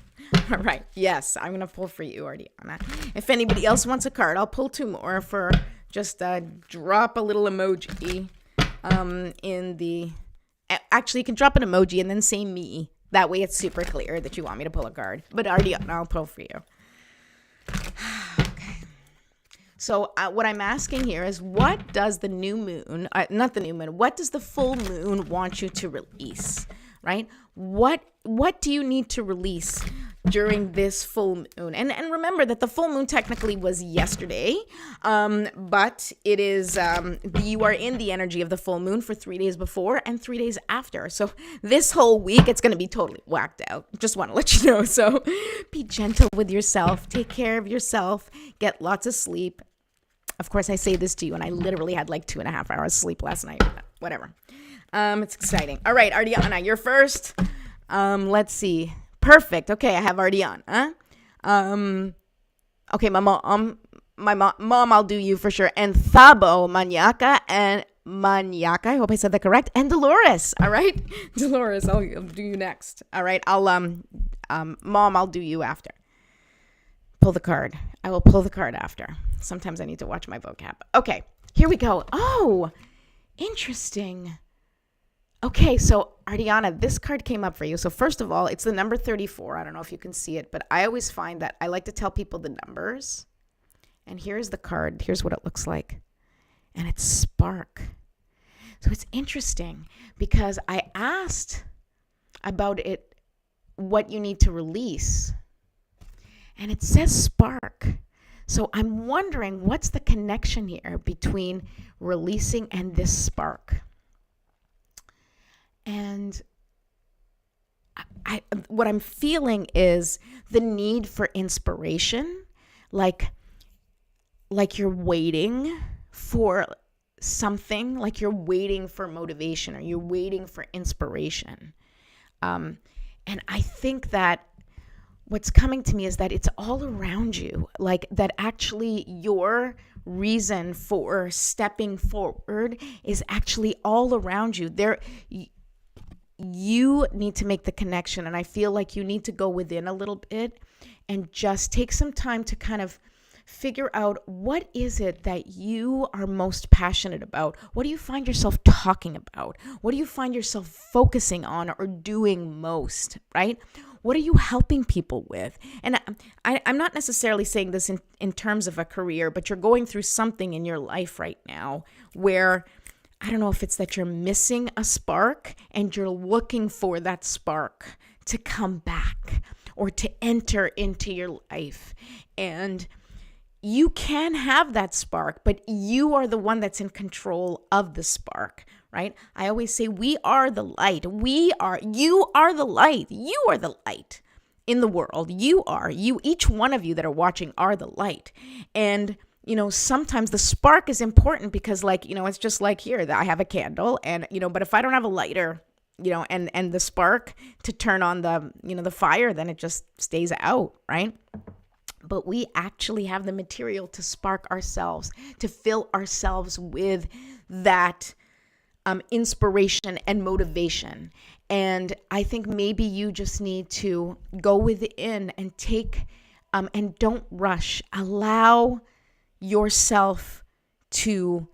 All right. Yes, I'm going to pull for you, Ariana. If anybody else wants a card, I'll pull 2 more for just drop a little emoji in the... Actually, you can drop an emoji and then say me. That way it's super clear that you want me to pull a card. But Ariana, I'll pull for you. Okay. So what I'm asking here is, what does the new moon, not the new moon, what does the full moon want you to release, right? What do you need to release during this full moon? And remember that the full moon technically was yesterday, but it is, you are in the energy of the full moon for 3 days before and 3 days after. So this whole week, it's going to be totally whacked out. Just want to let you know. So be gentle with yourself. Take care of yourself. Get lots of sleep. Of course, I say this to you, and I literally had like 2.5 hours sleep last night. Whatever. It's exciting. All right, Ariana, you're first. Let's see. Perfect. Okay, I have Ariana. Okay, my mom, I'll do you for sure. And Thabo, Maniaca, and Maniaca. I hope I said that correct. And Dolores. All right, Dolores, I'll do you next. All right, Mom, I'll do you after. Pull the card. I will pull the card after. Sometimes I need to watch my vocab. Okay, here we go. Oh, interesting. Okay, so Ariana, this card came up for you. So first of all, it's the number 34. I don't know if you can see it, but I always find that I like to tell people the numbers. And here's the card. Here's what it looks like. And it's spark. So it's interesting because I asked about it, what you need to release. And it says spark. So I'm wondering, what's the connection here between releasing and this spark? And what I'm feeling is the need for inspiration, like you're waiting for something, like you're waiting for motivation or you're waiting for inspiration. And I think that what's coming to me is that it's all around you, like that actually your reason for stepping forward is actually all around you. You need to make the connection, and I feel like you need to go within a little bit and just take some time to kind of figure out, what is it that you are most passionate about? What do you find yourself talking about? What do you find yourself focusing on or doing most, right? What are you helping people with? And I'm not necessarily saying this in terms of a career, but you're going through something in your life right now where, I don't know if it's that you're missing a spark and you're looking for that spark to come back or to enter into your life. And you can have that spark, but you are the one that's in control of the spark, right? I always say we are the light. You are the light. You are the light in the world. Each one of you that are watching are the light. And sometimes the spark is important because it's just like here that I have a candle and, but if I don't have a lighter, and the spark to turn on the fire, then it just stays out, right? But we actually have the material to spark ourselves, to fill ourselves with that inspiration and motivation. And I think maybe you just need to go within and take, and don't rush. Allow yourself to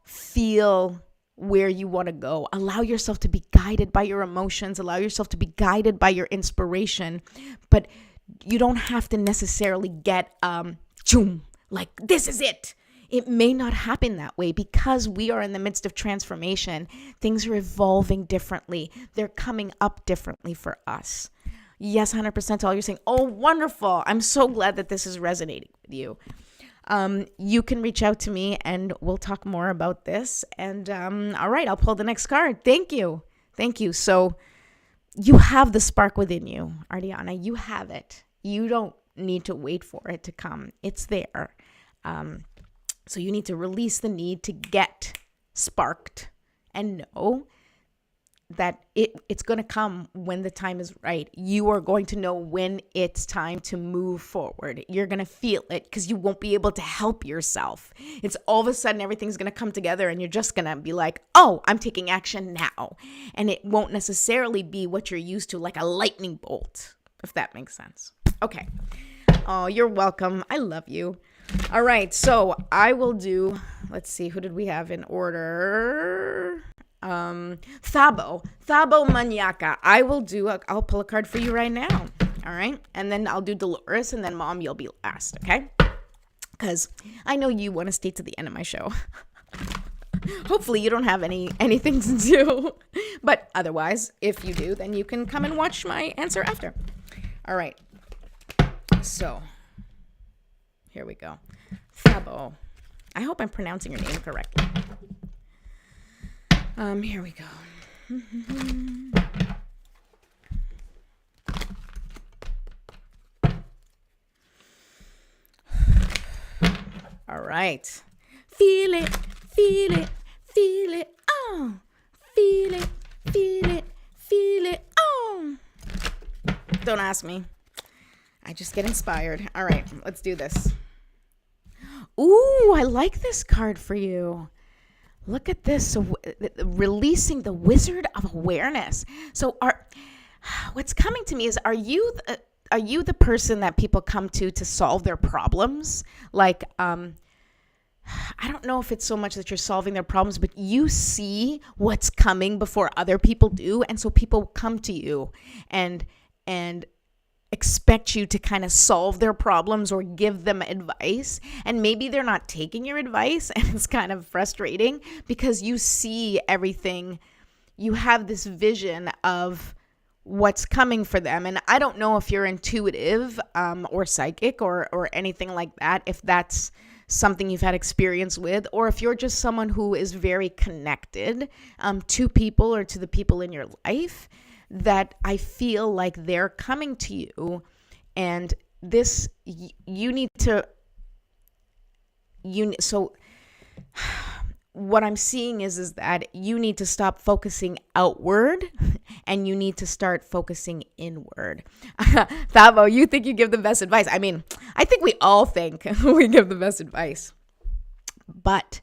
feel where you want to go. Allow yourself to be guided by your emotions. Allow yourself to be guided by your inspiration. But you don't have to necessarily get, like this is it. It may not happen that way because we are in the midst of transformation. Things are evolving differently. They're coming up differently for us. Yes, 100% to all you're saying. Oh, wonderful. I'm so glad that this is resonating with you. You can reach out to me and we'll talk more about this. And all right, I'll pull the next card. Thank you. So you have the spark within you, Ariana. You have it. You don't need to wait for it to come. It's there. So you need to release the need to get sparked and know it's going to come when the time is right. You are going to know when it's time to move forward. You're going to feel it because you won't be able to help yourself. It's all of a sudden everything's going to come together and you're just going to be like, oh, I'm taking action now. And it won't necessarily be what you're used to, like a lightning bolt, if that makes sense. Okay. Oh, you're welcome. I love you. All right. So I will do, let's see, who did we have in order? Thabo Maniaca. I'll pull a card for you right now. All right. And then I'll do Dolores, and then Mom, you'll be last. Okay. Because I know you want to stay to the end of my show. Hopefully you don't have anything to do. But otherwise, if you do, then you can come and watch my answer after. All right. So here we go. Thabo. I hope I'm pronouncing your name correctly. Here we go. All right. Feel it, feel it, feel it, oh. Feel it, feel it, feel it, oh. Don't ask me. I just get inspired. All right, let's do this. Ooh, I like this card for you. Look at this. So, releasing the Wizard of Awareness. So what's coming to me is, are you the person that people come to solve their problems? Like, I don't know if it's so much that you're solving their problems, but you see what's coming before other people do. And so people come to you and expect you to kind of solve their problems or give them advice. And maybe they're not taking your advice, and it's kind of frustrating because you see everything. You have this vision of what's coming for them. And I don't know if you're intuitive or psychic or anything like that, if that's something you've had experience with, or if you're just someone who is very connected to people or to the people in your life, that I feel like they're coming to you, and this, so what I'm seeing is that you need to stop focusing outward and you need to start focusing inward. Thabo, you think you give the best advice. I mean, I think we all think we give the best advice, but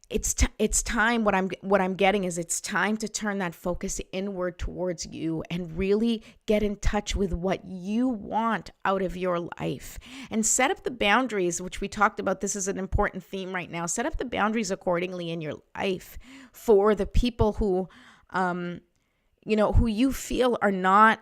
it's time. What I'm getting is it's time to turn that focus inward towards you and really get in touch with what you want out of your life and set up the boundaries, which we talked about. This is an important theme right now. Set up the boundaries accordingly in your life for the people who, who you feel are not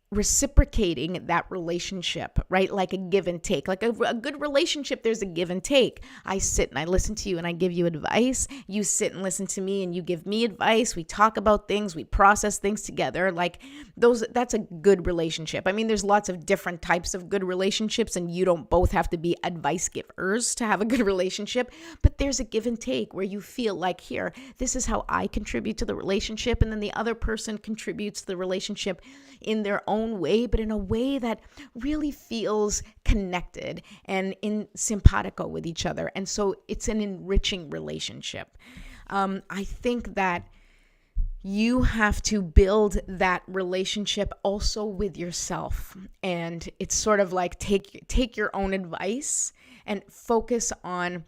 reciprocating that relationship, right? Like a give and take. Like a good relationship, there's a give and take. I sit and I listen to you and I give you advice. You sit and listen to me and you give me advice. We talk about things, we process things together. Like that's a good relationship. I mean, there's lots of different types of good relationships, and you don't both have to be advice givers to have a good relationship, but there's a give and take where you feel like, here, this is how I contribute to the relationship, and then the other person contributes to the relationship in their own way, but in a way that really feels connected and in simpatico with each other. And so it's an enriching relationship. I think that you have to build that relationship also with yourself. And it's sort of like take your own advice and focus on,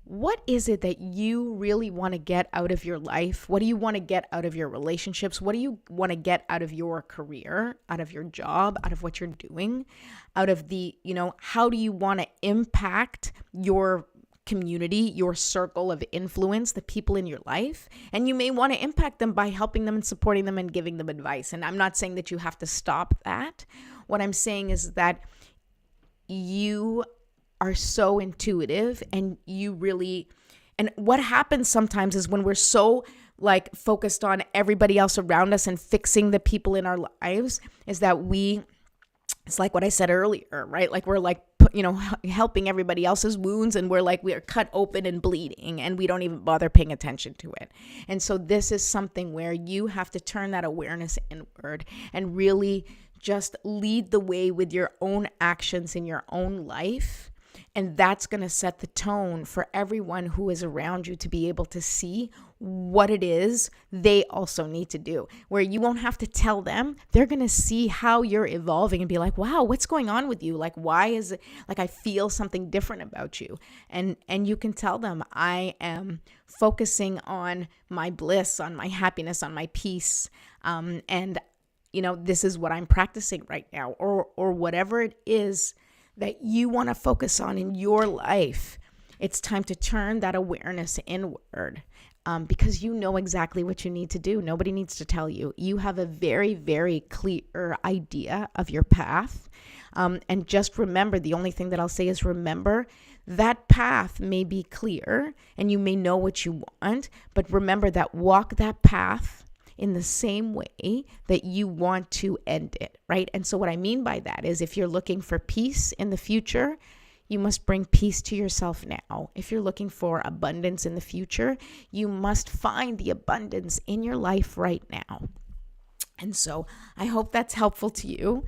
what is it that you really want to get out of your life? What do you want to get out of your relationships? What do you want to get out of your career, out of your job, out of what you're doing, out of the, how do you want to impact your community, your circle of influence, the people in your life? And you may want to impact them by helping them and supporting them and giving them advice. And I'm not saying that you have to stop that. What I'm saying is that you are so intuitive, and and what happens sometimes is when we're so like focused on everybody else around us and fixing the people in our lives, is that it's like what I said earlier, right? Like we're like, helping everybody else's wounds, and we are cut open and bleeding, and we don't even bother paying attention to it. And so this is something where you have to turn that awareness inward and really just lead the way with your own actions in your own life. And that's going to set the tone for everyone who is around you to be able to see what it is they also need to do, where you won't have to tell them. They're going to see how you're evolving and be like, wow, what's going on with you? Like, why is it like I feel something different about you? And you can tell them, I am focusing on my bliss, on my happiness, on my peace. And this is what I'm practicing right now, or whatever it is that you want to focus on in your life. It's time to turn that awareness inward. Because you know exactly what you need to do. Nobody needs to tell you. You have a very, very clear idea of your path. And just remember, the only thing that I'll say is remember that path may be clear and you may know what you want, but remember that walk that path in the same way that you want to end it, right? And so what I mean by that is if you're looking for peace in the future, you must bring peace to yourself now. If you're looking for abundance in the future, you must find the abundance in your life right now. And so I hope that's helpful to you.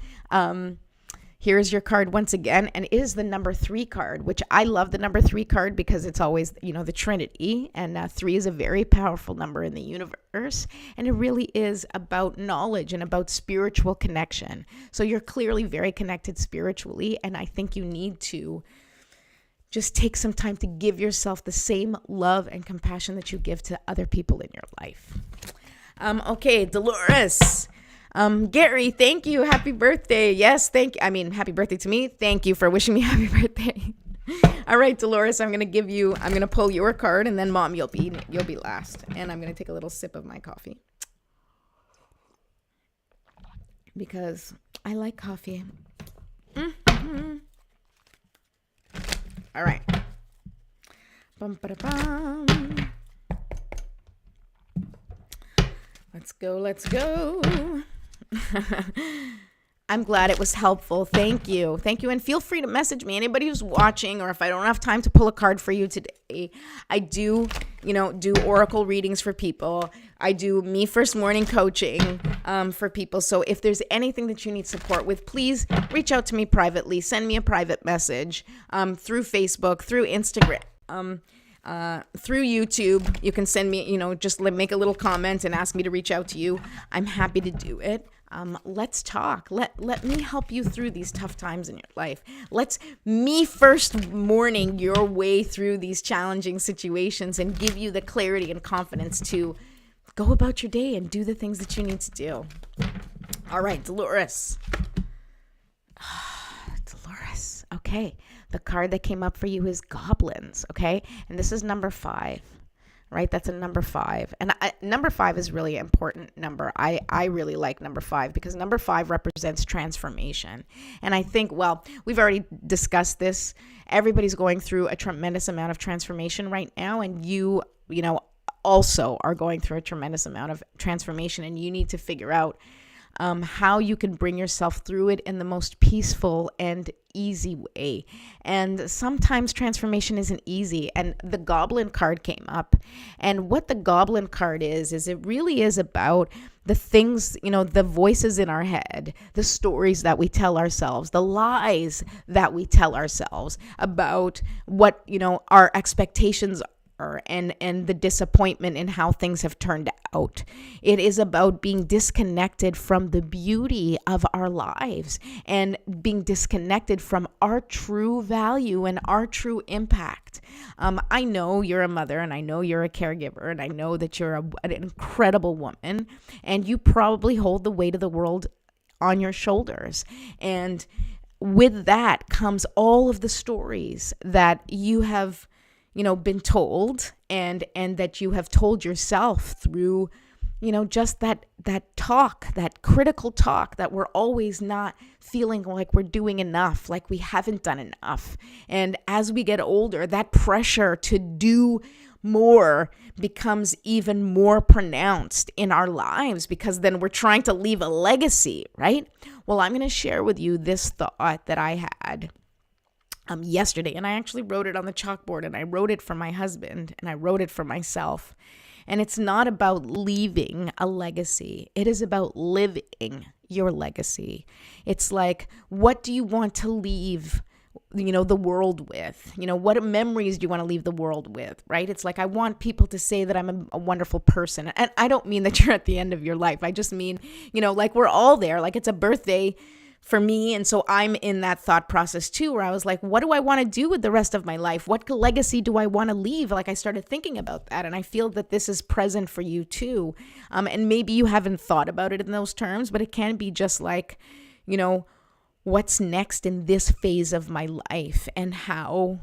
Here's your card once again, and it is the number 3 card, which I love the number 3 card because it's always, the Trinity, and 3 is a very powerful number in the universe, and it really is about knowledge and about spiritual connection. So you're clearly very connected spiritually, and I think you need to just take some time to give yourself the same love and compassion that you give to other people in your life. Okay, Dolores. Gary, thank you. Happy birthday. Yes, happy birthday to me. Thank you for wishing me happy birthday. All right, Dolores, I'm going to pull your card, and then Mom, you'll be last. And I'm going to take a little sip of my coffee because I like coffee. Mm-hmm. All right. Bum, ba-da-bum. Let's go. I'm glad it was helpful. Thank you. And feel free to message me. Anybody who's watching, or if I don't have time to pull a card for you today, I do oracle readings for people. I do me first morning coaching for people. So if there's anything that you need support with, please reach out to me privately. Send me a private message through Facebook, through Instagram. Through YouTube. You can send me, just make a little comment and ask me to reach out to you. I'm happy to do it. Let's talk. Let me help you through these tough times in your life. Let's me first morning your way through these challenging situations and give you the clarity and confidence to go about your day and do the things that you need to do. All right, Dolores. Dolores. Okay. The card that came up for you is goblins. Okay. And this is number 5. Right? That's a number 5. And number 5 is really an important number. I really like number 5 because number 5 represents transformation. And I think, we've already discussed this. Everybody's going through a tremendous amount of transformation right now. And you also are going through a tremendous amount of transformation. And you need to figure out how you can bring yourself through it in the most peaceful and easy way. And sometimes transformation isn't easy. And the Goblin card came up. And what the Goblin card is it really is about the things, the voices in our head, the stories that we tell ourselves, the lies that we tell ourselves about what, our expectations and the disappointment in how things have turned out. It is about being disconnected from the beauty of our lives and being disconnected from our true value and our true impact. I know you're a mother, and I know you're a caregiver, and I know that you're an incredible woman, and you probably hold the weight of the world on your shoulders. And with that comes all of the stories that you have been told and that you have told yourself through, just that talk, that critical talk that we're always not feeling like we're doing enough, like we haven't done enough. And as we get older, that pressure to do more becomes even more pronounced in our lives because then we're trying to leave a legacy, right? Well, I'm going to share with you this thought that I had yesterday, and I actually wrote it on the chalkboard, and I wrote it for my husband, and I wrote it for myself. And it's not about leaving a legacy. It is about living your legacy. It's like, what do you want to leave the world with? What memories do you want to leave the world with, right? It's like, I want people to say that I'm a wonderful person. And I don't mean that you're at the end of your life. I just mean, like, we're all there. Like, it's a birthday for me. And so I'm in that thought process too, where I was like, what do I want to do with the rest of my life? What legacy do I want to leave? Like, I started thinking about that. And I feel that this is present for you too. And maybe you haven't thought about it in those terms, but it can be just like, what's next in this phase of my life, and how,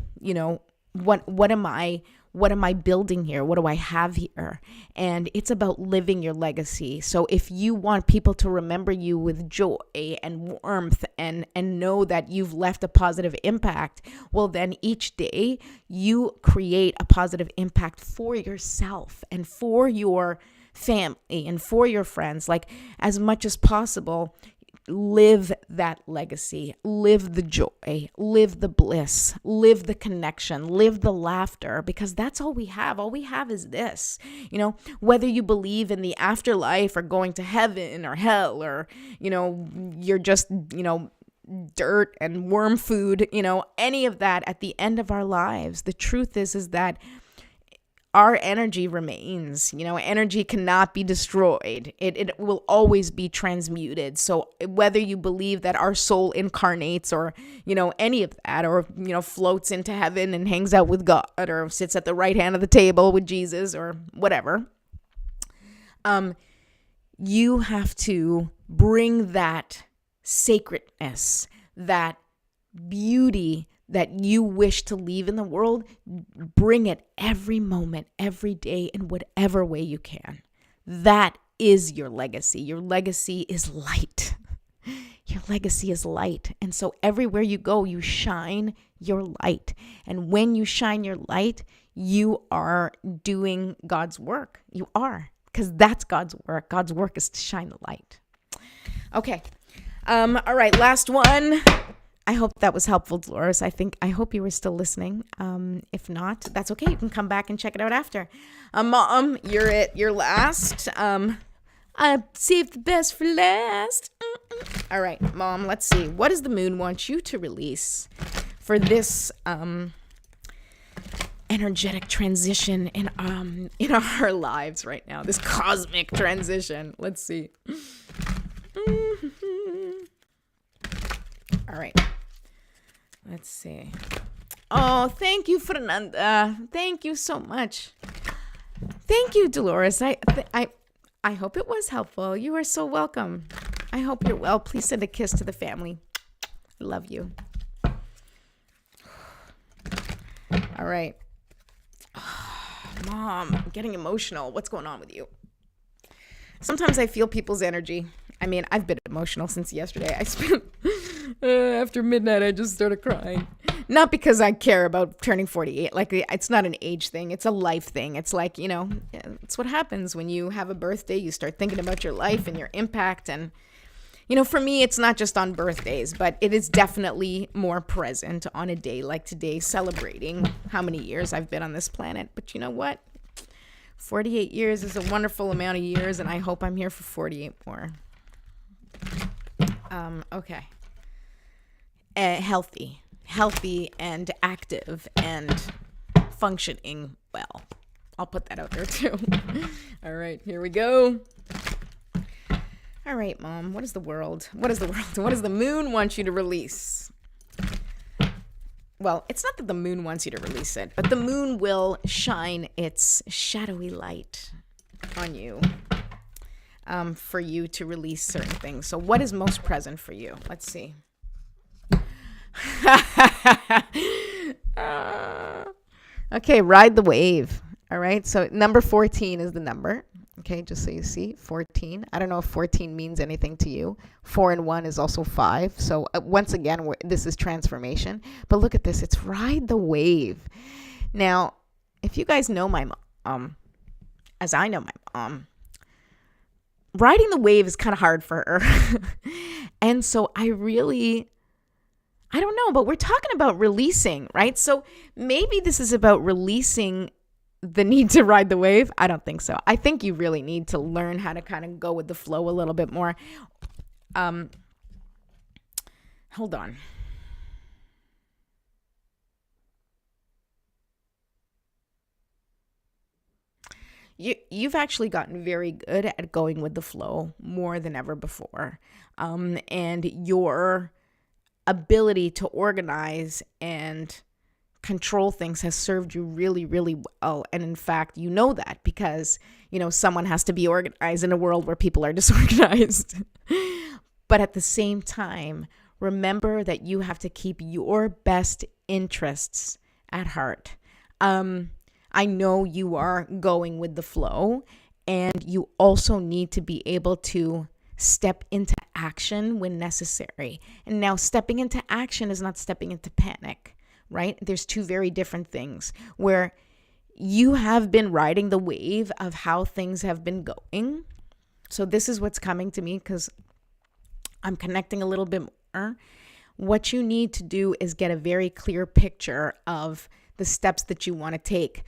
what am I building here? What do I have here? And it's about living your legacy. So if you want people to remember you with joy and warmth and know that you've left a positive impact, well, then each day you create a positive impact for yourself and for your family and for your friends. Like, as much as possible, live that legacy, live the joy, live the bliss, live the connection, live the laughter, because that's all we have. All we have is this, whether you believe in the afterlife or going to heaven or hell, or, you're just, dirt and worm food, any of that. At the end of our lives, the truth is that our energy remains. Energy cannot be destroyed. It will always be transmuted. So whether you believe that our soul incarnates or, any of that, or, floats into heaven and hangs out with God, or sits at the right hand of the table with Jesus, or whatever, you have to bring that sacredness, that beauty that you wish to leave in the world, bring it every moment, every day, in whatever way you can. That is your legacy. Your legacy is light. Your legacy is light. And so everywhere you go, you shine your light. And when you shine your light, you are doing God's work. You are, because that's God's work. God's work is to shine the light. Okay. All right. Last one. I hope that was helpful, Dolores. I hope you were still listening. If not, that's okay. You can come back and check it out after. Mom, you're last. I saved the best for last. All right, Mom, let's see. What does the moon want you to release for this energetic transition in our lives right now? This cosmic transition. Let's see. All right. Let's see. Oh, thank you, Fernanda. Thank you so much. Thank you, Dolores. I hope it was helpful. You are so welcome. I hope you're well. Please send a kiss to the family. I love you. All right. Mom, I'm getting emotional. What's going on with you? Sometimes I feel people's energy. I mean, I've been emotional since yesterday. I spent after midnight, I just started crying. Not because I care about turning 48. Like, it's not an age thing. It's a life thing. It's like, it's what happens when you have a birthday. You start thinking about your life and your impact. And, for me, it's not just on birthdays, but it is definitely more present on a day like today, celebrating how many years I've been on this planet. But you know what? 48 years is a wonderful amount of years, and I hope I'm here for 48 more. Okay. Healthy and active and functioning well. I'll put that out there too. All right, here we go. All right, Mom, what does the moon want you to release? Well, it's not that the moon wants you to release it, but the moon will shine its shadowy light on you. For you to release certain things. So what is most present for you? Let's see. Okay, ride the wave. All right, so number 14 is the number. Okay, just so you see, 14. I don't know if 14 means anything to you. 4 and 1 is also 5. So once again, this is transformation. But look at this. It's ride the wave. Now, if you guys know my mom, as I know my mom, riding the wave is kind of hard for her. And so I don't know, but we're talking about releasing, right? So maybe this is about releasing the need to ride the wave. I don't think so. I think you really need to learn how to kind of go with the flow a little bit more. Hold on. you've actually gotten very good at going with the flow more than ever before. And your ability to organize and control things has served you really, really well. And in fact, you know that because, someone has to be organized in a world where people are disorganized. But at the same time, remember that you have to keep your best interests at heart. I know you are going with the flow, and you also need to be able to step into action when necessary. And now stepping into action is not stepping into panic, right? There's two very different things where you have been riding the wave of how things have been going. So this is what's coming to me because I'm connecting a little bit more. What you need to do is get a very clear picture of the steps that you want to take.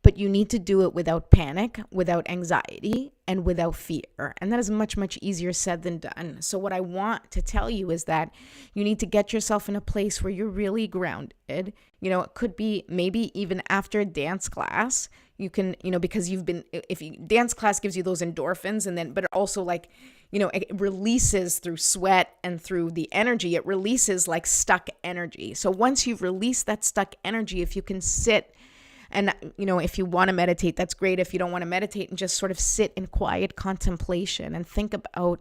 But you need to do it without panic, without anxiety, and without fear. And that is much, much easier said than done. So what I want to tell you is that you need to get yourself in a place where you're really grounded. It could be maybe even after a dance class. You can, because dance class gives you those endorphins, but it also it releases through sweat and through the energy. It releases like stuck energy. So once you've released that stuck energy, if you can sit and, if you want to meditate, that's great. If you don't want to meditate, and just sort of sit in quiet contemplation and think about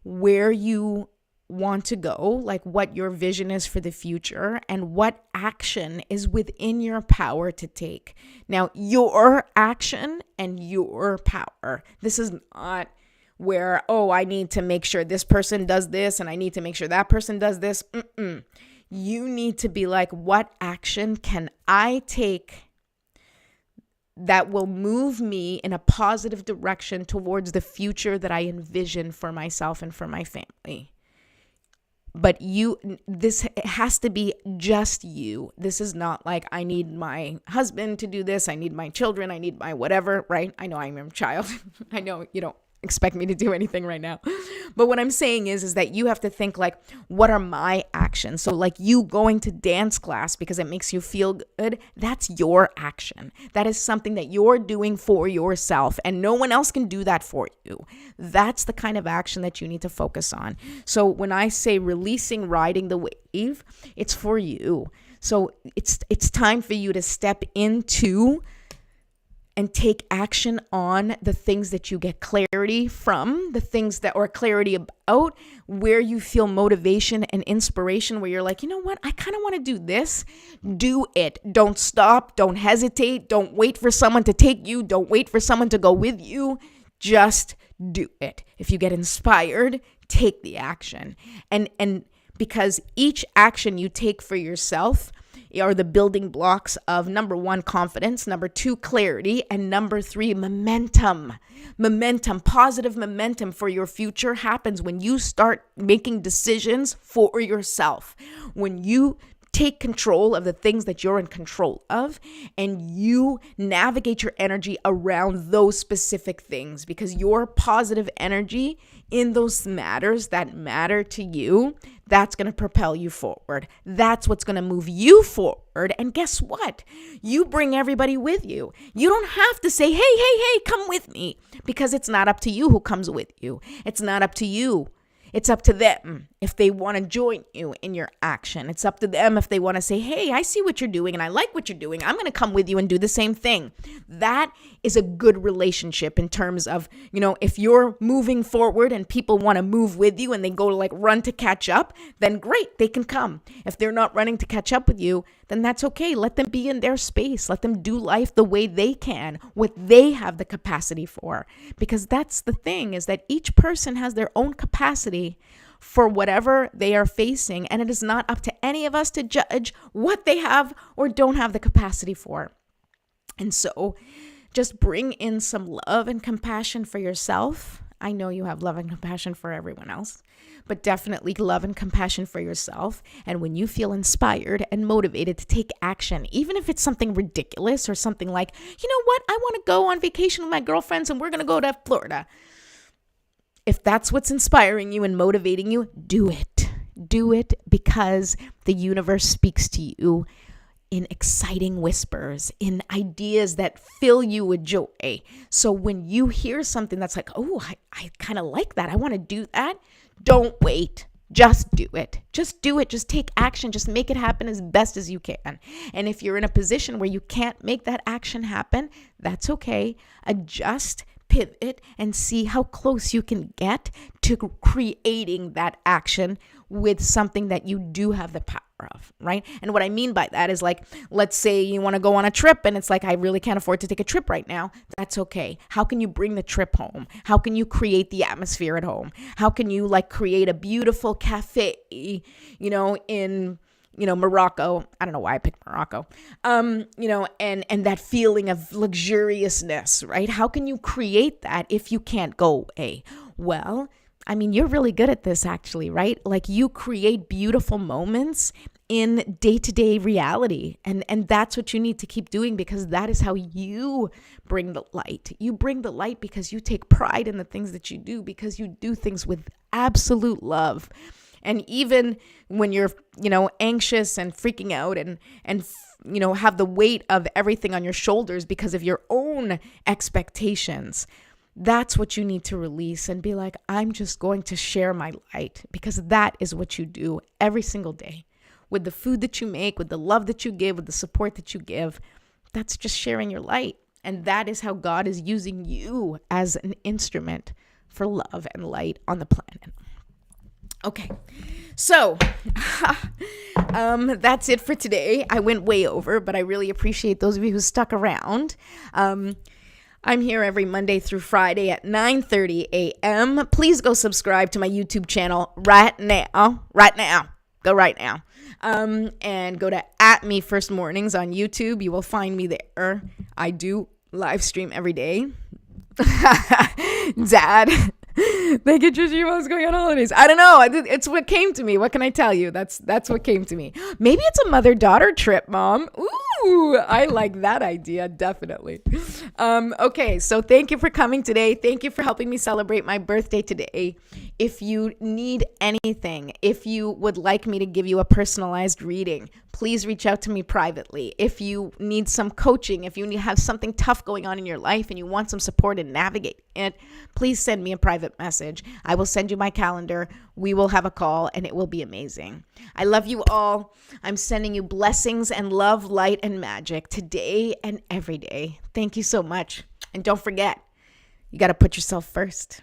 where you want to go, like what your vision is for the future and what action is within your power to take. Now, your action and your power. This is not where, I need to make sure this person does this and I need to make sure that person does this. You need to be like, what action can I take that will move me in a positive direction towards the future that I envision for myself and for my family? But this has to be just you. This is not like I need my husband to do this. I need my children. I need my whatever, right? I know I'm a child. I know you don't expect me to do anything right now. But what I'm saying is that you have to think like, what are my actions? So like you going to dance class because it makes you feel good, that's your action. That is something that you're doing for yourself and no one else can do that for you. That's the kind of action that you need to focus on. So when I say riding the wave, it's for you. So it's time for you to step into and take action on the things that you get clarity from, the things that, or clarity about, where you feel motivation and inspiration, where you're like, you know what, I kind of want to do this. Do it. Don't stop. Don't hesitate. Don't wait for someone to take you. Don't wait for someone to go with you. Just do it. If you get inspired, take the action. And because each action you take for yourself are the building blocks of number 1, confidence, number 2, clarity, and number 3, momentum. Positive momentum for your future happens when you start making decisions for yourself. When you take control of the things that you're in control of and you navigate your energy around those specific things, because your positive energy in those matters that matter to you, that's going to propel you forward. That's what's going to move you forward. And guess what? You bring everybody with you. You don't have to say, hey, come with me, because it's not up to you who comes with you. It's not up to you. It's up to them if they want to join you in your action. It's up to them if they want to say, hey, I see what you're doing and I like what you're doing. I'm going to come with you and do the same thing. That is a good relationship in terms of, if you're moving forward and people want to move with you and they go to run to catch up, then great, they can come. If they're not running to catch up with you, then that's okay. Let them be in their space. Let them do life the way they can, what they have the capacity for. Because that's the thing, is that each person has their own capacity for whatever they are facing. And it is not up to any of us to judge what they have or don't have the capacity for. And so just bring in some love and compassion for yourself. I know you have love and compassion for everyone else, but definitely love and compassion for yourself. And when you feel inspired and motivated to take action, even if it's something ridiculous or something like, you know what, I want to go on vacation with my girlfriends and we're going to go to Florida. If that's what's inspiring you and motivating you, do it. Do it, because the universe speaks to you in exciting whispers, in ideas that fill you with joy. So when you hear something that's like, oh, I kind of like that, I want to do that, don't wait. Just do it. Just do it. Just take action. Just make it happen as best as you can. And if you're in a position where you can't make that action happen, that's okay. Adjust, pivot, and see how close you can get to creating that action with something that you do have the power of, right? And what I mean by that is, like, let's say you want to go on a trip and it's like, I really can't afford to take a trip right now. That's okay. How can you bring the trip home? How can you create the atmosphere at home? How can you create a beautiful cafe, in Morocco? I don't know why I picked Morocco. And that feeling of luxuriousness, right? How can you create that if you can't go away? Well, I mean, you're really good at this, actually, right? Like, you create beautiful moments in day-to-day reality. And that's what you need to keep doing, because that is how you bring the light. You bring the light because you take pride in the things that you do, because you do things with absolute love. And even when you're, anxious and freaking out and have the weight of everything on your shoulders because of your own expectations, that's what you need to release and be like, I'm just going to share my light, because that is what you do every single day with the food that you make, with the love that you give, with the support that you give. That's just sharing your light. And that is how God is using you as an instrument for love and light on the planet. Okay, so that's it for today. I went way over, but I really appreciate those of you who stuck around. I'm here every Monday through Friday at 9:30 a.m. Please go subscribe to my YouTube channel right now. Go right now. And go to @MeFirstMornings on YouTube. You will find me there. I do live stream every day. Dad. Thank you, Trisha. What's going on holidays? I don't know. It's what came to me. What can I tell you? That's what came to me. Maybe it's a mother-daughter trip, Mom. Ooh, I like that idea. Definitely. Okay, so thank you for coming today. Thank you for helping me celebrate my birthday today. If you need anything, if you would like me to give you a personalized reading, please reach out to me privately. If you need some coaching, if you have something tough going on in your life and you want some support in navigating it, please send me a private message. I will send you my calendar. We will have a call and it will be amazing. I love you all. I'm sending you blessings and love, light, and magic today and every day. Thank you so much. And don't forget, you got to put yourself first.